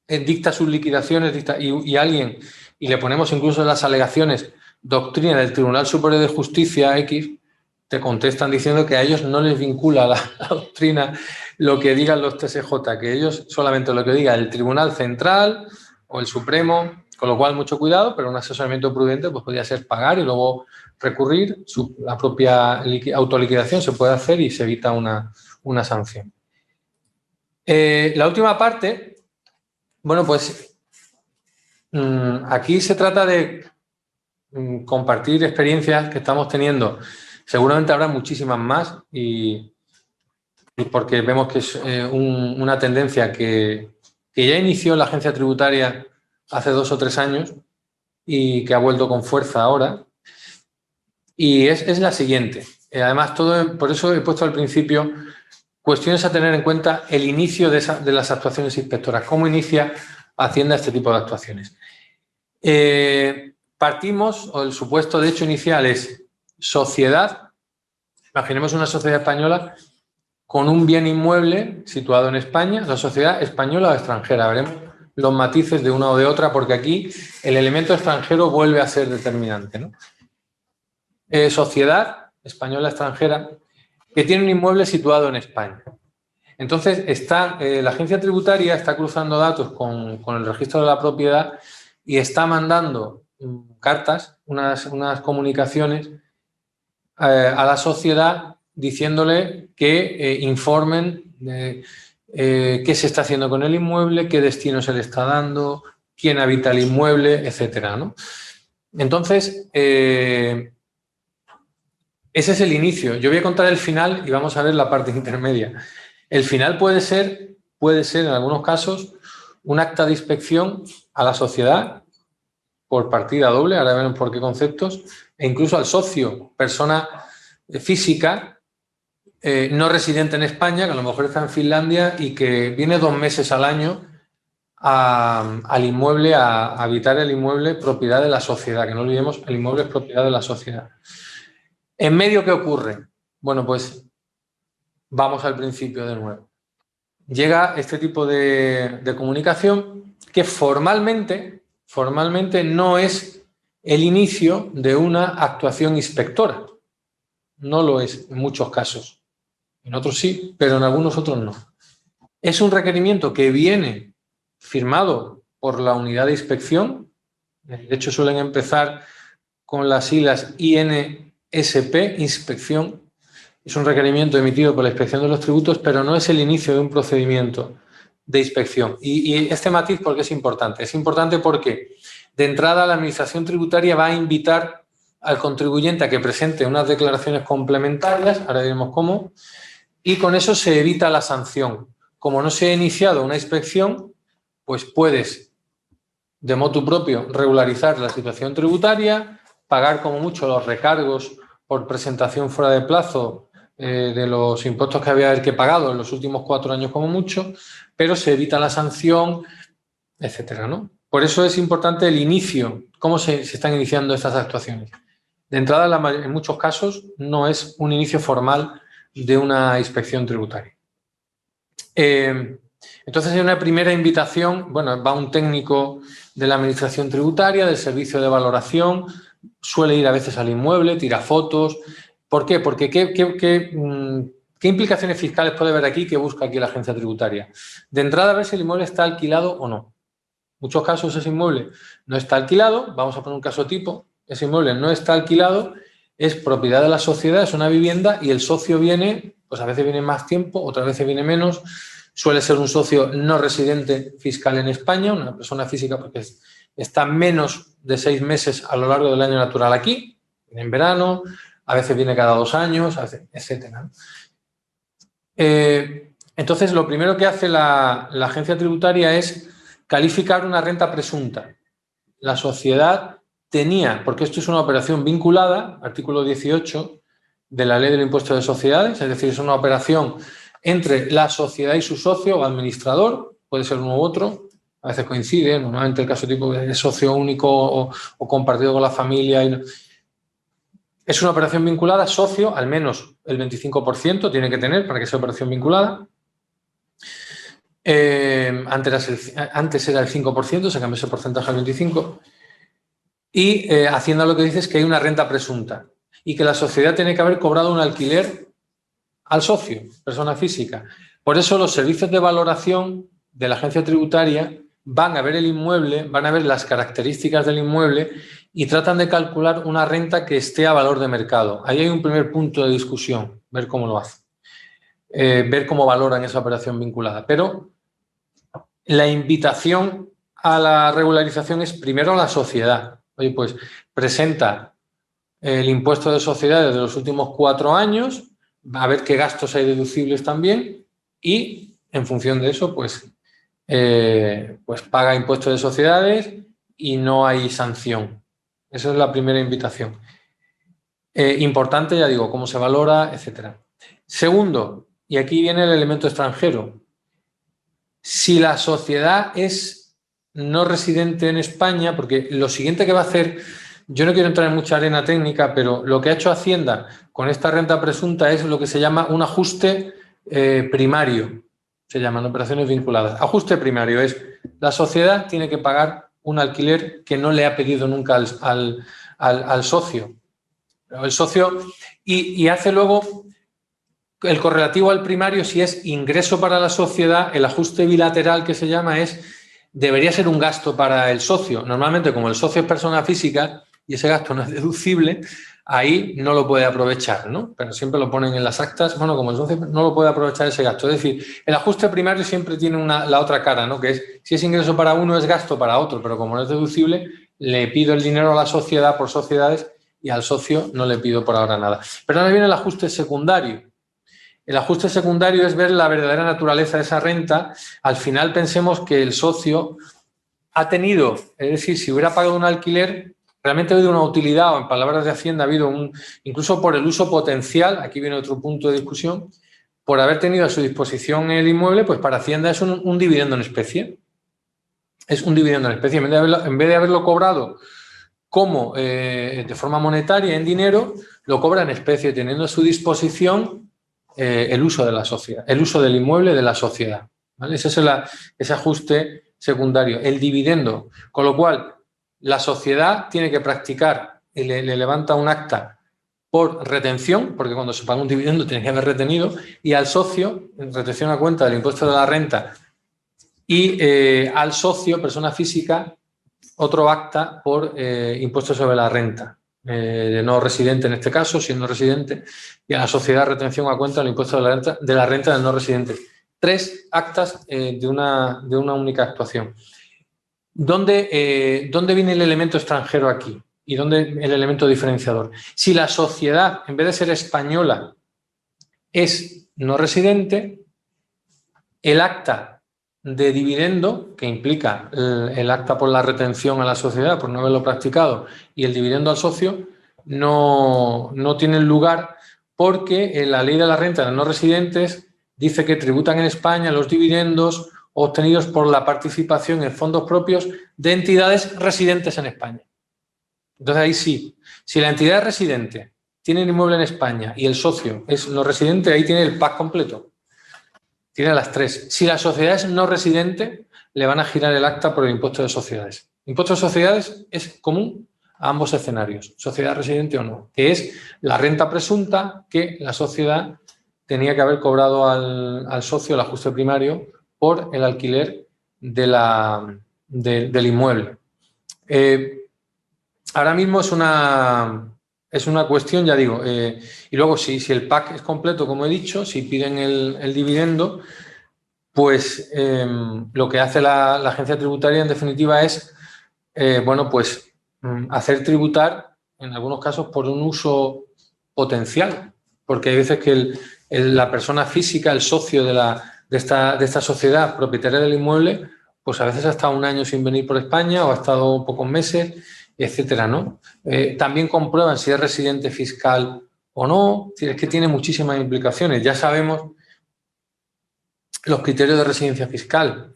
dicta sus liquidaciones y alguien, y le ponemos incluso en las alegaciones doctrina del Tribunal Superior de Justicia X, te contestan diciendo que a ellos no les vincula la doctrina lo que digan los TSJ, que ellos solamente lo que diga el Tribunal Central o el Supremo, con lo cual mucho cuidado, pero un asesoramiento prudente pues podría ser pagar y luego recurrir. La propia autoliquidación se puede hacer y se evita una sanción. La última parte, bueno, pues aquí se trata de compartir experiencias que estamos teniendo. Seguramente habrá muchísimas más y porque vemos que es una tendencia que ya inició la agencia tributaria hace 2 o 3 años y que ha vuelto con fuerza ahora. y es la siguiente. Además, por eso he puesto al principio cuestiones a tener en cuenta el inicio de las actuaciones inspectoras. ¿Cómo inicia Hacienda este tipo de actuaciones? Partimos, o el supuesto de hecho inicial es sociedad. Imaginemos una sociedad española con un bien inmueble situado en España, la sociedad española o extranjera. Veremos los matices de una o de otra, porque aquí el elemento extranjero vuelve a ser determinante, ¿no? Sociedad española extranjera que tiene un inmueble situado en España. Entonces, la agencia tributaria está cruzando datos con el registro de la propiedad y está mandando cartas, unas comunicaciones a la sociedad diciéndole que informen qué se está haciendo con el inmueble, qué destino se le está dando, quién habita el inmueble, etcétera, ¿no? Entonces, ese es el inicio. Yo voy a contar el final y vamos a ver la parte intermedia. El final puede ser en algunos casos un acta de inspección a la sociedad por partida doble, ahora veremos por qué conceptos, e incluso al socio, persona física, no residente en España, que a lo mejor está en Finlandia y que viene 2 meses al año al inmueble, a habitar el inmueble propiedad de la sociedad, que no olvidemos, el inmueble es propiedad de la sociedad. ¿En medio qué ocurre? Bueno, pues vamos al principio de nuevo. Llega este tipo de comunicación que formalmente no es el inicio de una actuación inspectora. No lo es en muchos casos. En otros sí, pero en algunos otros no. Es un requerimiento que viene firmado por la unidad de inspección. De hecho, suelen empezar con las siglas INSP, inspección. Es un requerimiento emitido por la Inspección de los Tributos, pero no es el inicio de un procedimiento de inspección. Y este matiz, ¿por qué es importante? Es importante porque, de entrada, la Administración tributaria va a invitar al contribuyente a que presente unas declaraciones complementarias, ahora veremos cómo, y con eso se evita la sanción. Como no se ha iniciado una inspección, pues puedes, de motu propio, regularizar la situación tributaria, pagar como mucho los recargos por presentación fuera de plazo de los impuestos que había que pagado en los últimos 4 años como mucho, pero se evita la sanción, etcétera, ¿no? Por eso es importante el inicio, cómo se están iniciando estas actuaciones. De entrada, en muchos casos, no es un inicio formal de una inspección tributaria. Entonces, hay una primera invitación, bueno, va un técnico de la Administración tributaria, del servicio de valoración, suele ir a veces al inmueble, tira fotos. ¿Por qué? Porque ¿qué implicaciones fiscales puede haber aquí que busca aquí la agencia tributaria? De entrada, a ver si el inmueble está alquilado o no. En muchos casos ese inmueble no está alquilado, vamos a poner un caso tipo, ese inmueble no está alquilado, es propiedad de la sociedad, es una vivienda y el socio viene, pues a veces viene más tiempo, otras veces viene menos, suele ser un socio no residente fiscal en España, una persona física porque está menos de 6 meses a lo largo del año natural aquí, en verano, a veces viene cada 2 años, etcétera. Entonces, lo primero que hace la agencia tributaria es calificar una renta presunta. La sociedad tenía, porque esto es una operación vinculada, artículo 18 de la Ley del Impuesto de Sociedades, es decir, es una operación entre la sociedad y su socio o administrador, puede ser uno u otro, a veces coincide, normalmente el caso tipo es socio único o compartido con la familia. Es una operación vinculada, socio, al menos el 25% tiene que tener para que sea operación vinculada. Antes era el 5%, se cambió ese porcentaje al 25%. Y Hacienda lo que dice es que hay una renta presunta y que la sociedad tiene que haber cobrado un alquiler al socio, persona física. Por eso los servicios de valoración de la agencia tributaria van a ver el inmueble, van a ver las características del inmueble y tratan de calcular una renta que esté a valor de mercado. Ahí hay un primer punto de discusión, ver cómo lo hacen, ver cómo valoran esa operación vinculada. Pero la invitación a la regularización es primero a la sociedad. Oye, pues presenta el impuesto de sociedades de los últimos 4 años, a ver qué gastos hay deducibles también y en función de eso, pues paga impuesto de sociedades y no hay sanción. Esa es la primera invitación. Importante, ya digo, cómo se valora, etcétera. Segundo, y aquí viene el elemento extranjero. Si la sociedad es no residente en España, porque lo siguiente que va a hacer, yo no quiero entrar en mucha arena técnica, pero lo que ha hecho Hacienda con esta renta presunta es lo que se llama un ajuste primario, se llaman operaciones vinculadas. Ajuste primario es la sociedad tiene que pagar un alquiler que no le ha pedido nunca al socio. El socio y hace luego el correlativo al primario, si es ingreso para la sociedad, el ajuste bilateral que se llama debería ser un gasto para el socio. Normalmente, como el socio es persona física y ese gasto no es deducible, ahí no lo puede aprovechar, ¿no? Pero siempre lo ponen en las actas, bueno, como el socio no lo puede aprovechar ese gasto. Es decir, el ajuste primario siempre tiene la otra cara, ¿no? Que es, si es ingreso para uno, es gasto para otro, pero como no es deducible, le pido el dinero a la sociedad por sociedades y al socio no le pido por ahora nada. Pero ahora viene el ajuste secundario. El ajuste secundario es ver la verdadera naturaleza de esa renta. Al final pensemos que el socio ha tenido, es decir, si hubiera pagado un alquiler, realmente ha habido una utilidad, o en palabras de Hacienda ha habido incluso por el uso potencial, aquí viene otro punto de discusión, por haber tenido a su disposición el inmueble, pues para Hacienda es un dividendo en especie. Es un dividendo en especie. En vez de haberlo cobrado como de forma monetaria, en dinero, lo cobra en especie, teniendo a su disposición el uso de la sociedad, el uso del inmueble de la sociedad, ¿vale? Ese es ese ajuste secundario, el dividendo, con lo cual la sociedad tiene que practicar y le levanta un acta por retención, porque cuando se paga un dividendo tiene que haber retenido, y al socio, en retención a cuenta del impuesto de la renta, y al socio, persona física, otro acta por impuesto sobre la renta. De no residente en este caso, siendo residente, y a la sociedad retención a cuenta del impuesto de la renta del no residente. 3 actas de una única actuación. ¿Dónde viene el elemento extranjero aquí? ¿Y dónde el elemento diferenciador? Si la sociedad, en vez de ser española, es no residente, el acta de dividendo, que implica el acta por la retención a la sociedad por no haberlo practicado y el dividendo al socio, no tienen lugar porque la ley de la renta de no residentes dice que tributan en España los dividendos obtenidos por la participación en fondos propios de entidades residentes en España. Entonces ahí sí, si la entidad es residente, tiene el inmueble en España y el socio es no residente, ahí tiene el pack completo. Tiene las 3. Si la sociedad es no residente, le van a girar el acta por el impuesto de sociedades. El impuesto de sociedades es común a ambos escenarios, sociedad residente o no, que es la renta presunta que la sociedad tenía que haber cobrado al socio, el ajuste primario, por el alquiler del inmueble. Ahora mismo es una cuestión, ya digo, y luego si el pack es completo, como he dicho, si piden el dividendo, pues lo que hace la agencia tributaria en definitiva es, hacer tributar, en algunos casos, por un uso potencial, porque hay veces que la persona física, el socio de esta sociedad propietaria del inmueble, pues a veces ha estado un año sin venir por España o ha estado pocos meses, etcétera, ¿no? También comprueban si es residente fiscal o no. Es que tiene muchísimas implicaciones. Ya sabemos los criterios de residencia fiscal,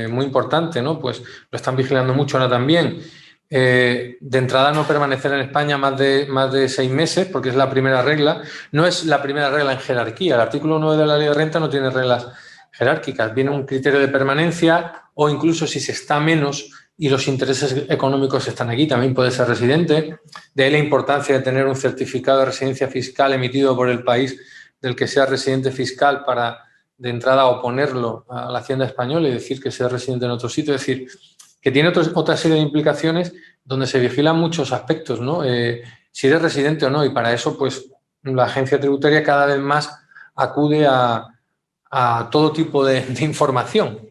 muy importante, ¿no? Pues lo están vigilando mucho ahora también. De entrada, no permanecer en España más de 6 meses, porque es la primera regla. No es la primera regla en jerarquía. El artículo 9 de la Ley de Renta no tiene reglas jerárquicas. Viene un criterio de permanencia o incluso si se está menos y los intereses económicos están aquí, también puede ser residente. De ahí la importancia de tener un certificado de residencia fiscal emitido por el país del que sea residente fiscal para, de entrada, oponerlo a la Hacienda española y decir que sea residente en otro sitio. Es decir, que tiene otra serie de implicaciones donde se vigilan muchos aspectos, ¿no? Si eres residente o no, y para eso, pues, la agencia tributaria cada vez más acude a todo tipo de información.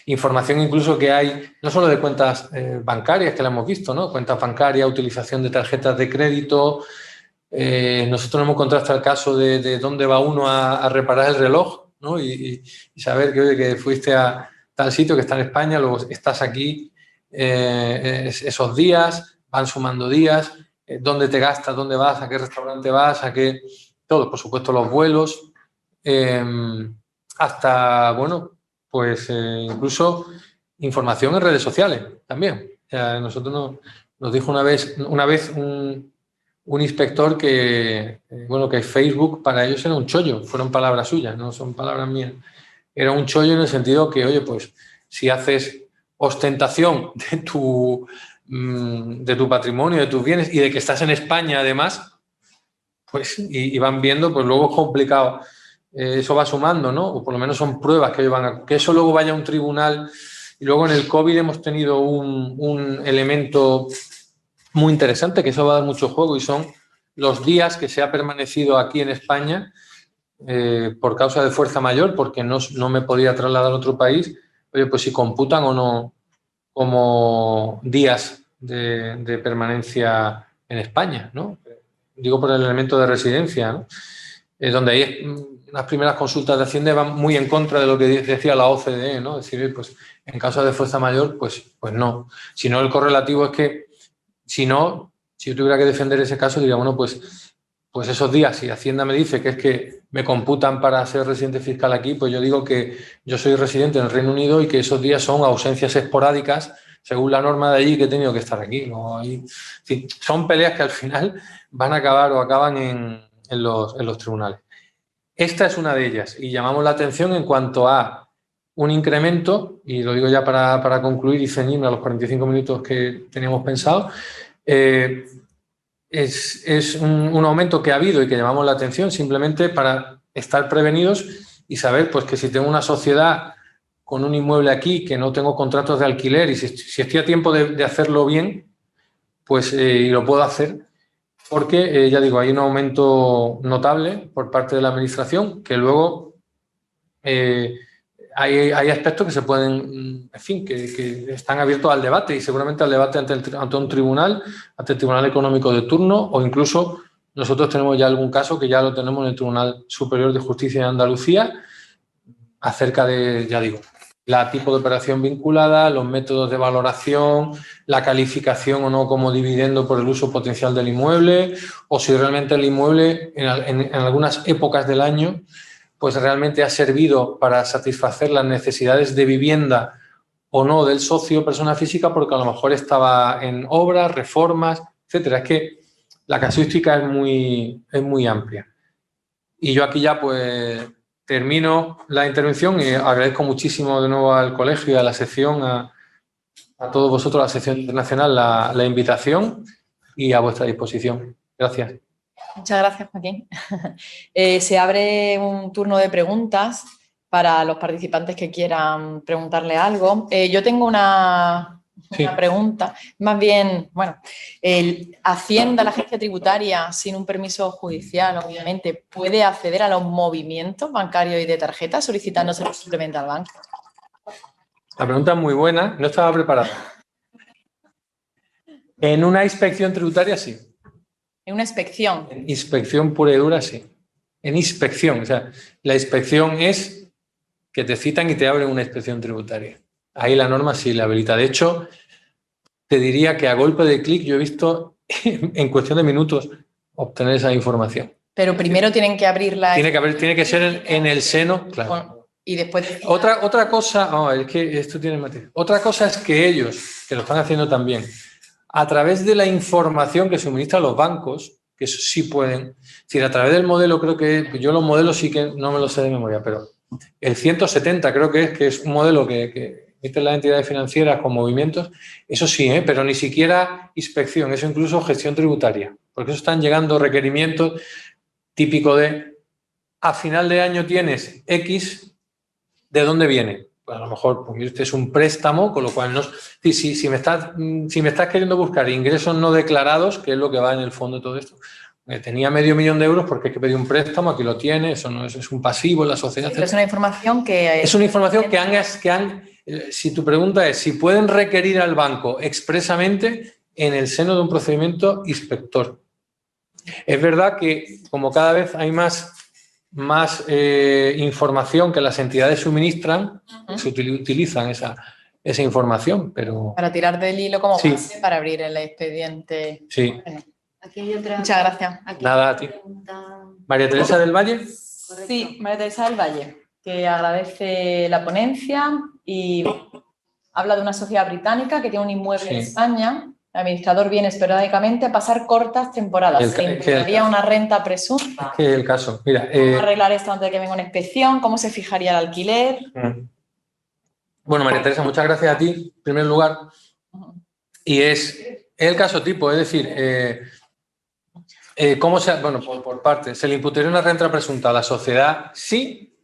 Información incluso que hay, no solo de cuentas bancarias, que la hemos visto, ¿no? Cuentas bancarias, utilización de tarjetas de crédito. Nosotros hemos encontrado hasta el caso de dónde va uno a reparar el reloj, ¿no? Y saber que, oye, que fuiste a tal sitio que está en España, luego estás aquí esos días, van sumando días. dónde te gastas, dónde vas, a qué restaurante vas, a qué... Todo, por supuesto, los vuelos, hasta, bueno, pues incluso información en redes sociales también. O sea, nosotros nos dijo una vez un inspector que, bueno, que Facebook para ellos era un chollo, fueron palabras suyas, no son palabras mías. Era un chollo en el sentido que, oye, pues si haces ostentación de tu patrimonio, de tus bienes y de que estás en España además, pues y van viendo, pues luego es complicado. Eso va sumando, ¿no? O por lo menos son pruebas que llevan a que eso luego vaya a un tribunal. Y luego en el COVID hemos tenido un elemento muy interesante, que eso va a dar mucho juego, y son los días que se ha permanecido aquí en España por causa de fuerza mayor, porque no me podía trasladar a otro país. Oye, pues si computan o no como días de permanencia en España, ¿no? Digo por el elemento de residencia, ¿no? Donde ahí las primeras consultas de Hacienda van muy en contra de lo que decía la OCDE, ¿no? Es decir, pues en caso de fuerza mayor, pues no. Si no, el correlativo es que, si yo tuviera que defender ese caso, diría, bueno, pues esos días, si Hacienda me dice que es que me computan para ser residente fiscal aquí, pues yo digo que yo soy residente en el Reino Unido y que esos días son ausencias esporádicas según la norma de allí, que he tenido que estar aquí. ¿No? En fin, son peleas que al final van a acabar o acaban en los tribunales. Esta es una de ellas y llamamos la atención en cuanto a un incremento, y lo digo ya para concluir y ceñirme a los 45 minutos que teníamos pensado. Es un aumento que ha habido y que llamamos la atención simplemente para estar prevenidos y saber pues, que si tengo una sociedad con un inmueble aquí, que no tengo contratos de alquiler y si estoy a tiempo de hacerlo bien, pues y lo puedo hacer, porque ya digo, hay un aumento notable por parte de la Administración, que luego hay aspectos que se pueden, en fin, que están abiertos al debate y seguramente al debate ante un tribunal, ante el Tribunal Económico de turno, o incluso nosotros tenemos ya algún caso que ya lo tenemos en el Tribunal Superior de Justicia de Andalucía acerca de, ya digo, la tipo de operación vinculada, los métodos de valoración, la calificación o no como dividendo por el uso potencial del inmueble, o si realmente el inmueble en algunas épocas del año pues realmente ha servido para satisfacer las necesidades de vivienda o no del socio persona física, porque a lo mejor estaba en obras, reformas, etcétera. Es que la casuística es muy amplia. Y yo aquí ya pues termino la intervención y agradezco muchísimo de nuevo al colegio y a la sección, a todos vosotros, a la sección internacional, la invitación y a vuestra disposición. Gracias. Muchas gracias, Joaquín. Se abre un turno de preguntas para los participantes que quieran preguntarle algo. Yo tengo una pregunta, más bien, bueno, Hacienda, la agencia tributaria, sin un permiso judicial, obviamente, ¿puede acceder a los movimientos bancarios y de tarjeta solicitándose el suplemento al banco? La pregunta es muy buena, no estaba preparada. En una inspección tributaria, sí. ¿En una inspección? En inspección pura y dura, sí. En inspección, o sea, la inspección es que te citan y te abren una inspección tributaria. Ahí la norma sí la habilita. De hecho, te diría que a golpe de clic yo he visto en cuestión de minutos obtener esa información. Pero primero tienen que abrirla. Tiene que ser en el seno, claro. Y después. Otra cosa, es que esto tiene materia. Otra cosa es que ellos, que lo están haciendo también, a través de la información que suministran los bancos, que eso sí pueden, es decir, a través del modelo, creo que yo los modelos sí que no me los sé de memoria, pero el 170 creo que es un modelo que emiten las entidades financieras con movimientos, eso sí, pero ni siquiera inspección, eso incluso gestión tributaria, porque eso están llegando requerimientos típicos de a final de año tienes X, ¿de dónde viene? Pues a lo mejor pues, este es un préstamo, con lo cual no, si me estás queriendo buscar ingresos no declarados, que es lo que va en el fondo de todo esto, tenía $500.000 de euros porque es que pedí un préstamo, aquí lo tiene, eso no es un pasivo en la sociedad. Sí, es una información que... Es una información que han si tu pregunta es si pueden requerir al banco expresamente en el seno de un procedimiento inspector. Es verdad que como cada vez hay más información que las entidades suministran, se utilizan esa información, pero... Para tirar del hilo como sí. base para abrir el expediente. Sí. Bueno. Aquí hay otra. Muchas gracias. Aquí Nada, hay a ti. otra pregunta. María Teresa del Valle. Correcto. Sí, María Teresa del Valle, que agradece la ponencia y habla de una sociedad británica que tiene un inmueble en Sí. España. El administrador viene esporádicamente a pasar cortas temporadas. El ¿Se ca- le es que el imputaría caso- una renta presunta? Es que el caso, mira, ¿Cómo arreglar esto antes de que venga una inspección? ¿Cómo se fijaría el alquiler? bueno, María Teresa, muchas gracias a ti, en primer lugar. Y es el caso tipo, es decir, ¿cómo se, bueno, por parte, se le imputaría una renta presunta a la sociedad? Sí.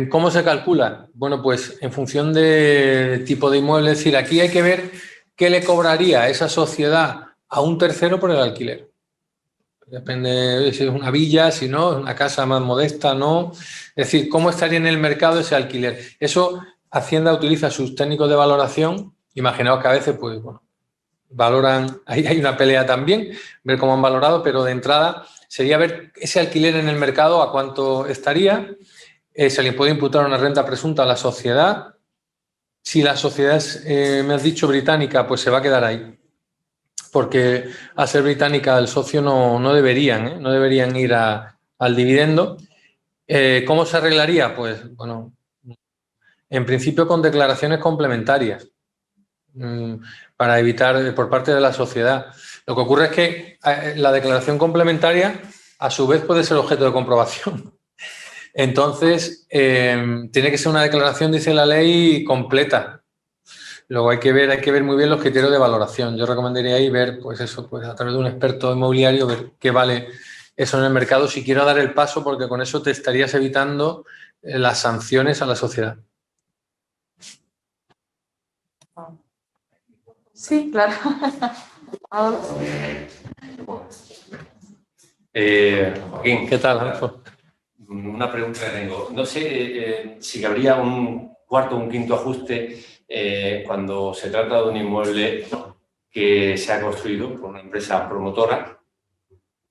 ¿Cómo se calcula? Bueno, pues en función del tipo de inmueble, es decir, aquí hay que ver qué le cobraría esa sociedad a un tercero por el alquiler. Depende si es una villa, si no, es una casa más modesta, no. Es decir, cómo estaría en el mercado ese alquiler. Eso Hacienda utiliza sus técnicos de valoración. Imaginaos que a veces, pues, bueno, valoran, ahí hay una pelea también, ver cómo han valorado, pero de entrada sería ver ese alquiler en el mercado a cuánto estaría. Se le puede imputar una renta presunta a la sociedad. Si la sociedad es, me has dicho, británica, pues se va a quedar ahí. Porque al ser británica el socio no deberían ir al dividendo. ¿Cómo se arreglaría? Pues, bueno, en principio con declaraciones complementarias para evitar por parte de la sociedad. Lo que ocurre es que la declaración complementaria a su vez puede ser objeto de comprobación. Entonces, tiene que ser una declaración, dice la ley, completa. Luego hay que ver muy bien los criterios de valoración. Yo recomendaría ahí ver, pues eso, pues a través de un experto inmobiliario, ver qué vale eso en el mercado, si quiero dar el paso, porque con eso te estarías evitando las sanciones a la sociedad. Sí, claro. Joaquín, ¿Qué tal, Adolfo? una pregunta que tengo. No sé si habría un cuarto o un quinto ajuste cuando se trata de un inmueble que se ha construido por una empresa promotora.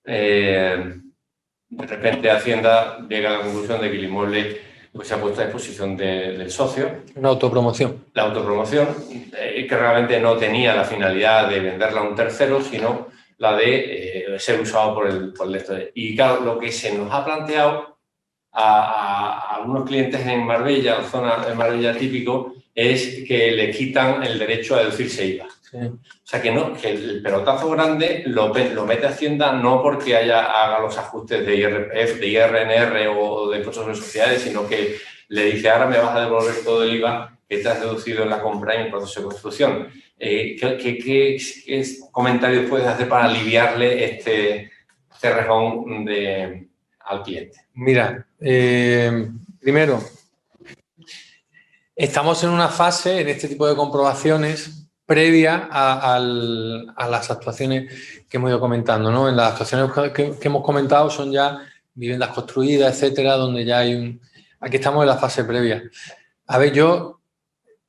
De repente Hacienda llega a la conclusión de que el inmueble pues, se ha puesto a disposición del socio. Una autopromoción. La autopromoción, que realmente no tenía la finalidad de venderla a un tercero, sino la de ser usado por el resto. Y claro, lo que se nos ha planteado a algunos clientes en Marbella, zona de Marbella típico, es que le quitan el derecho a deducirse IVA. Sí. O sea, que el pelotazo grande lo mete Hacienda no porque haga los ajustes de IRPF, de IRNR o de impuestos sobre sociedades, sino que le dice, ahora me vas a devolver todo el IVA que te has deducido en la compra y en el proceso de construcción. ¿Qué comentarios puedes hacer para aliviarle este rejón al cliente? Mira, primero, estamos en una fase, en este tipo de comprobaciones, previa a las actuaciones que hemos ido comentando, ¿no? En las actuaciones que hemos comentado son ya viviendas construidas, etcétera, donde ya hay Aquí estamos en la fase previa. A ver, yo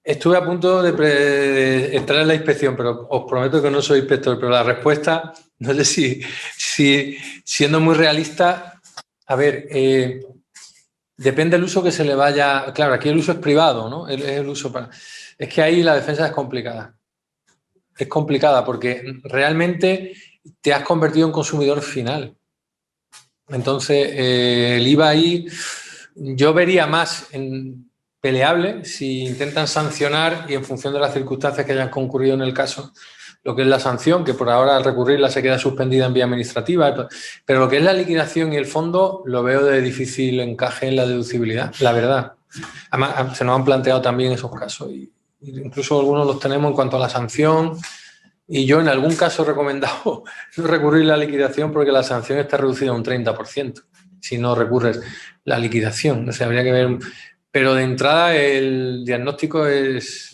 estuve a punto de entrar en la inspección, pero os prometo que no soy inspector, pero la respuesta, no sé si siendo muy realista, a ver, depende del uso que se le vaya. Claro, aquí el uso es privado, ¿no? Es el uso es que ahí la defensa es complicada. Es complicada porque realmente te has convertido en consumidor final. Entonces, el IVA ahí yo vería más peleable si intentan sancionar y en función de las circunstancias que hayan concurrido en el caso, lo que es la sanción, que por ahora al recurrirla se queda suspendida en vía administrativa, pero lo que es la liquidación y el fondo lo veo de difícil encaje en la deducibilidad, la verdad. Además, se nos han planteado también esos casos y incluso algunos los tenemos en cuanto a la sanción. Y yo en algún caso he recomendado no recurrir a la liquidación porque la sanción está reducida a un 30% si no recurres la liquidación. O sea, habría que ver. Pero de entrada el diagnóstico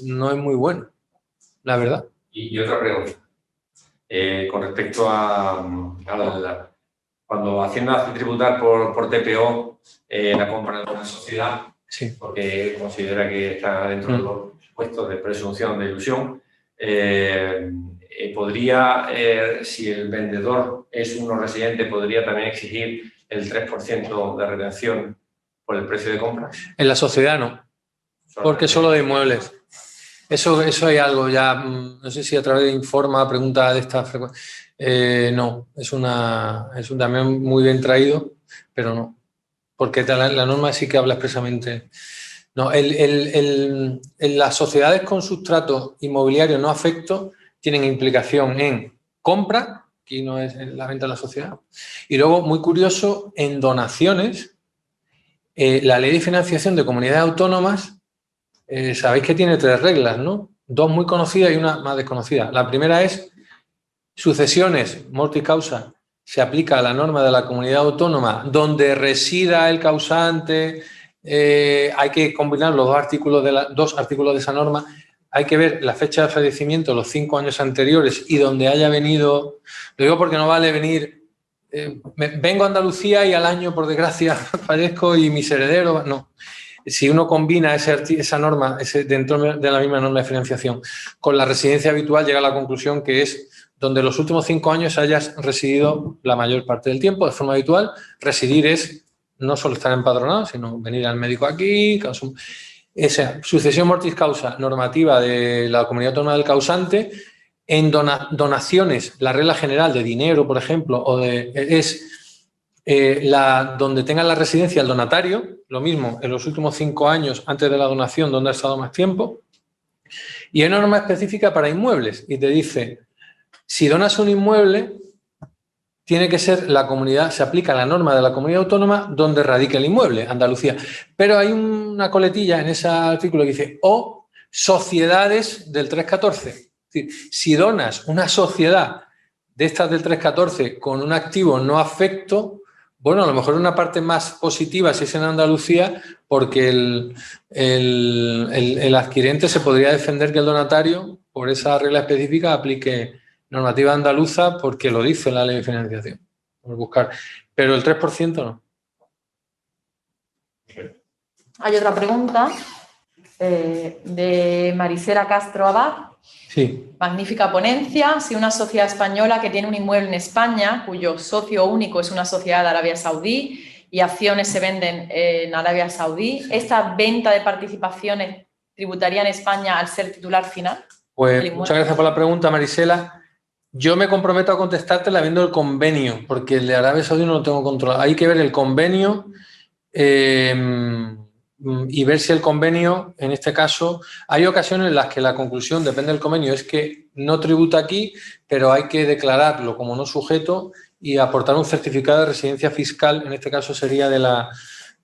no es muy bueno, la verdad. Y otra pregunta. Con respecto cuando Hacienda hace tributar por TPO la compra de una sociedad, Sí. porque considera que está dentro de los supuestos de presunción de ilusión, podría, si el vendedor es un no residente, podría también exigir el 3% de retención por el precio de compra. En la sociedad no, porque solo de inmuebles. Eso hay algo ya, no sé si a través de Informa, pregunta de esta frecuencia. No, es un también muy bien traído, pero no. Porque la norma sí que habla expresamente. No, las sociedades con sustrato inmobiliario no afecto tienen implicación en compra, aquí no es la venta de la sociedad, y luego, muy curioso, en donaciones, la ley de financiación de comunidades autónomas, sabéis que tiene 3 reglas, ¿no? 2 muy conocidas y una más desconocida. La primera es sucesiones, mortis causa, se aplica a la norma de la comunidad autónoma donde resida el causante. Hay que combinar los 2 artículos de esa norma. Hay que ver la fecha de fallecimiento, los 5 años anteriores y donde haya venido. Lo digo porque no vale venir. Vengo a Andalucía y al año, por desgracia, fallezco y mis herederos. No. Si uno combina esa norma dentro de la misma norma de financiación con la residencia habitual, llega a la conclusión que es donde los últimos 5 años hayas residido la mayor parte del tiempo de forma habitual. Residir es no solo estar empadronado, sino venir al médico aquí. Esa sucesión mortis causa normativa de la comunidad autónoma del causante. En donaciones, la regla general de dinero, por ejemplo, donde tenga la residencia el donatario, lo mismo en los últimos 5 años antes de la donación, donde ha estado más tiempo. Y hay norma específica para inmuebles y te dice, si donas un inmueble, tiene que ser la comunidad, se aplica la norma de la comunidad autónoma donde radica el inmueble, Andalucía. Pero hay una coletilla en ese artículo que dice, o sociedades del 314. Es decir, si donas una sociedad de estas del 314 con un activo no afecto, bueno, a lo mejor una parte más positiva si es en Andalucía, porque el adquirente se podría defender que el donatario, por esa regla específica, aplique normativa andaluza porque lo dice la ley de financiación. Vamos a buscar. Pero el 3% no. Hay otra pregunta de Marisela Castro Abad. Sí. Magnífica ponencia. Si una sociedad española que tiene un inmueble en España, cuyo socio único es una sociedad de Arabia Saudí y acciones se venden en Arabia Saudí, ¿esta venta de participaciones tributaría en España al ser titular final? Pues muchas gracias por la pregunta, Marisela. Yo me comprometo a contestártela viendo el convenio, porque el de Arabia Saudí no lo tengo controlado. Hay que ver el convenio y ver si el convenio, en este caso, hay ocasiones en las que la conclusión, depende del convenio, es que no tributa aquí, pero hay que declararlo como no sujeto y aportar un certificado de residencia fiscal, en este caso sería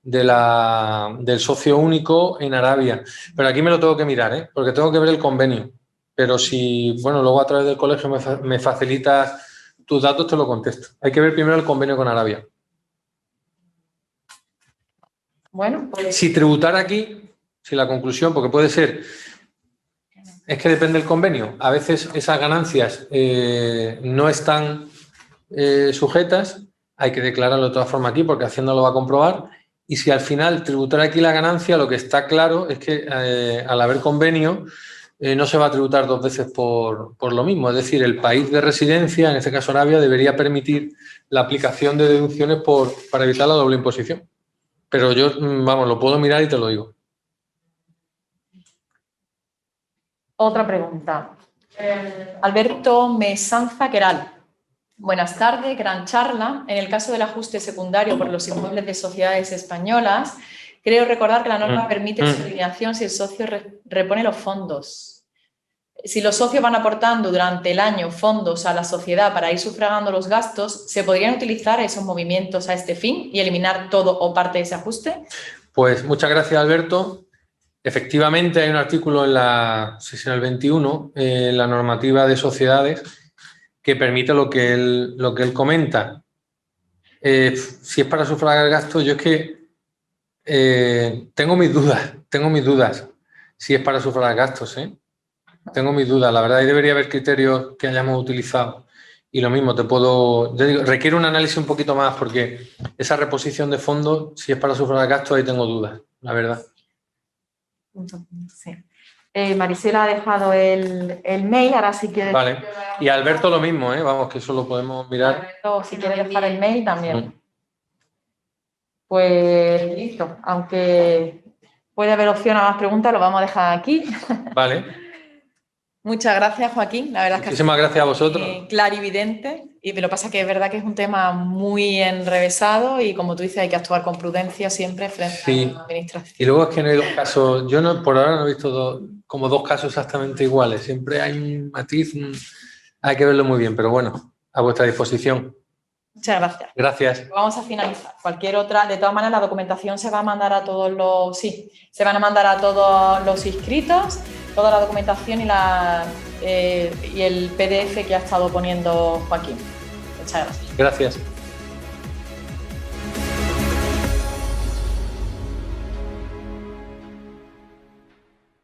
del socio único en Arabia. Pero aquí me lo tengo que mirar, porque tengo que ver el convenio. Pero si, bueno, luego a través del colegio me facilitas tus datos, te lo contesto. Hay que ver primero el convenio con Arabia. Bueno, pues... Si tributar aquí, si la conclusión, porque puede ser, es que depende del convenio. A veces esas ganancias no están sujetas, hay que declararlo de todas formas aquí porque Hacienda lo va a comprobar. Y si al final tributar aquí la ganancia, lo que está claro es que al haber convenio, no se va a tributar 2 veces por lo mismo. Es decir, el país de residencia, en este caso Arabia, debería permitir la aplicación de deducciones para evitar la doble imposición. Pero yo, vamos, lo puedo mirar y te lo digo. Otra pregunta. Alberto Mesanza Queral. Buenas tardes, gran charla. En el caso del ajuste secundario por los inmuebles de sociedades españolas, creo recordar que la norma permite su eliminación si el socio repone los fondos. Si los socios van aportando durante el año fondos a la sociedad para ir sufragando los gastos, ¿se podrían utilizar esos movimientos a este fin y eliminar todo o parte de ese ajuste? Pues muchas gracias, Alberto. Efectivamente, hay un artículo en la sesión 21, la normativa de sociedades, que permite lo que él comenta. Si es para sufragar gastos, yo es que tengo mis dudas si es para sufragar gastos, Tengo mis dudas, la verdad, y debería haber criterios que hayamos utilizado. Y lo mismo, requiere un análisis un poquito más porque esa reposición de fondos, si es para sufragar gastos, ahí tengo dudas, la verdad. Sí. Marisela ha dejado el mail, ahora si quieres... Vale, y Alberto lo mismo, vamos, que eso lo podemos mirar. Alberto, si quieres dejar el mail también. Pues listo, aunque puede haber opción a más preguntas, lo vamos a dejar aquí. Vale. Muchas gracias, Joaquín. La verdad es que Muchísimas gracias a vosotros. Clarividente. Y lo que pasa es que es verdad que es un tema muy enrevesado y, como tú dices, hay que actuar con prudencia siempre frente a la administración. Y luego es que no hay dos casos, yo no, por ahora no he visto como dos casos exactamente iguales. Siempre hay un matiz, hay que verlo muy bien, pero bueno, a vuestra disposición. Muchas gracias. Gracias. Vamos a finalizar. Cualquier otra, de todas maneras, la documentación se va a mandar a todos los, se van a mandar a todos los inscritos, toda la documentación y el PDF que ha estado poniendo Joaquín. Muchas gracias. Gracias.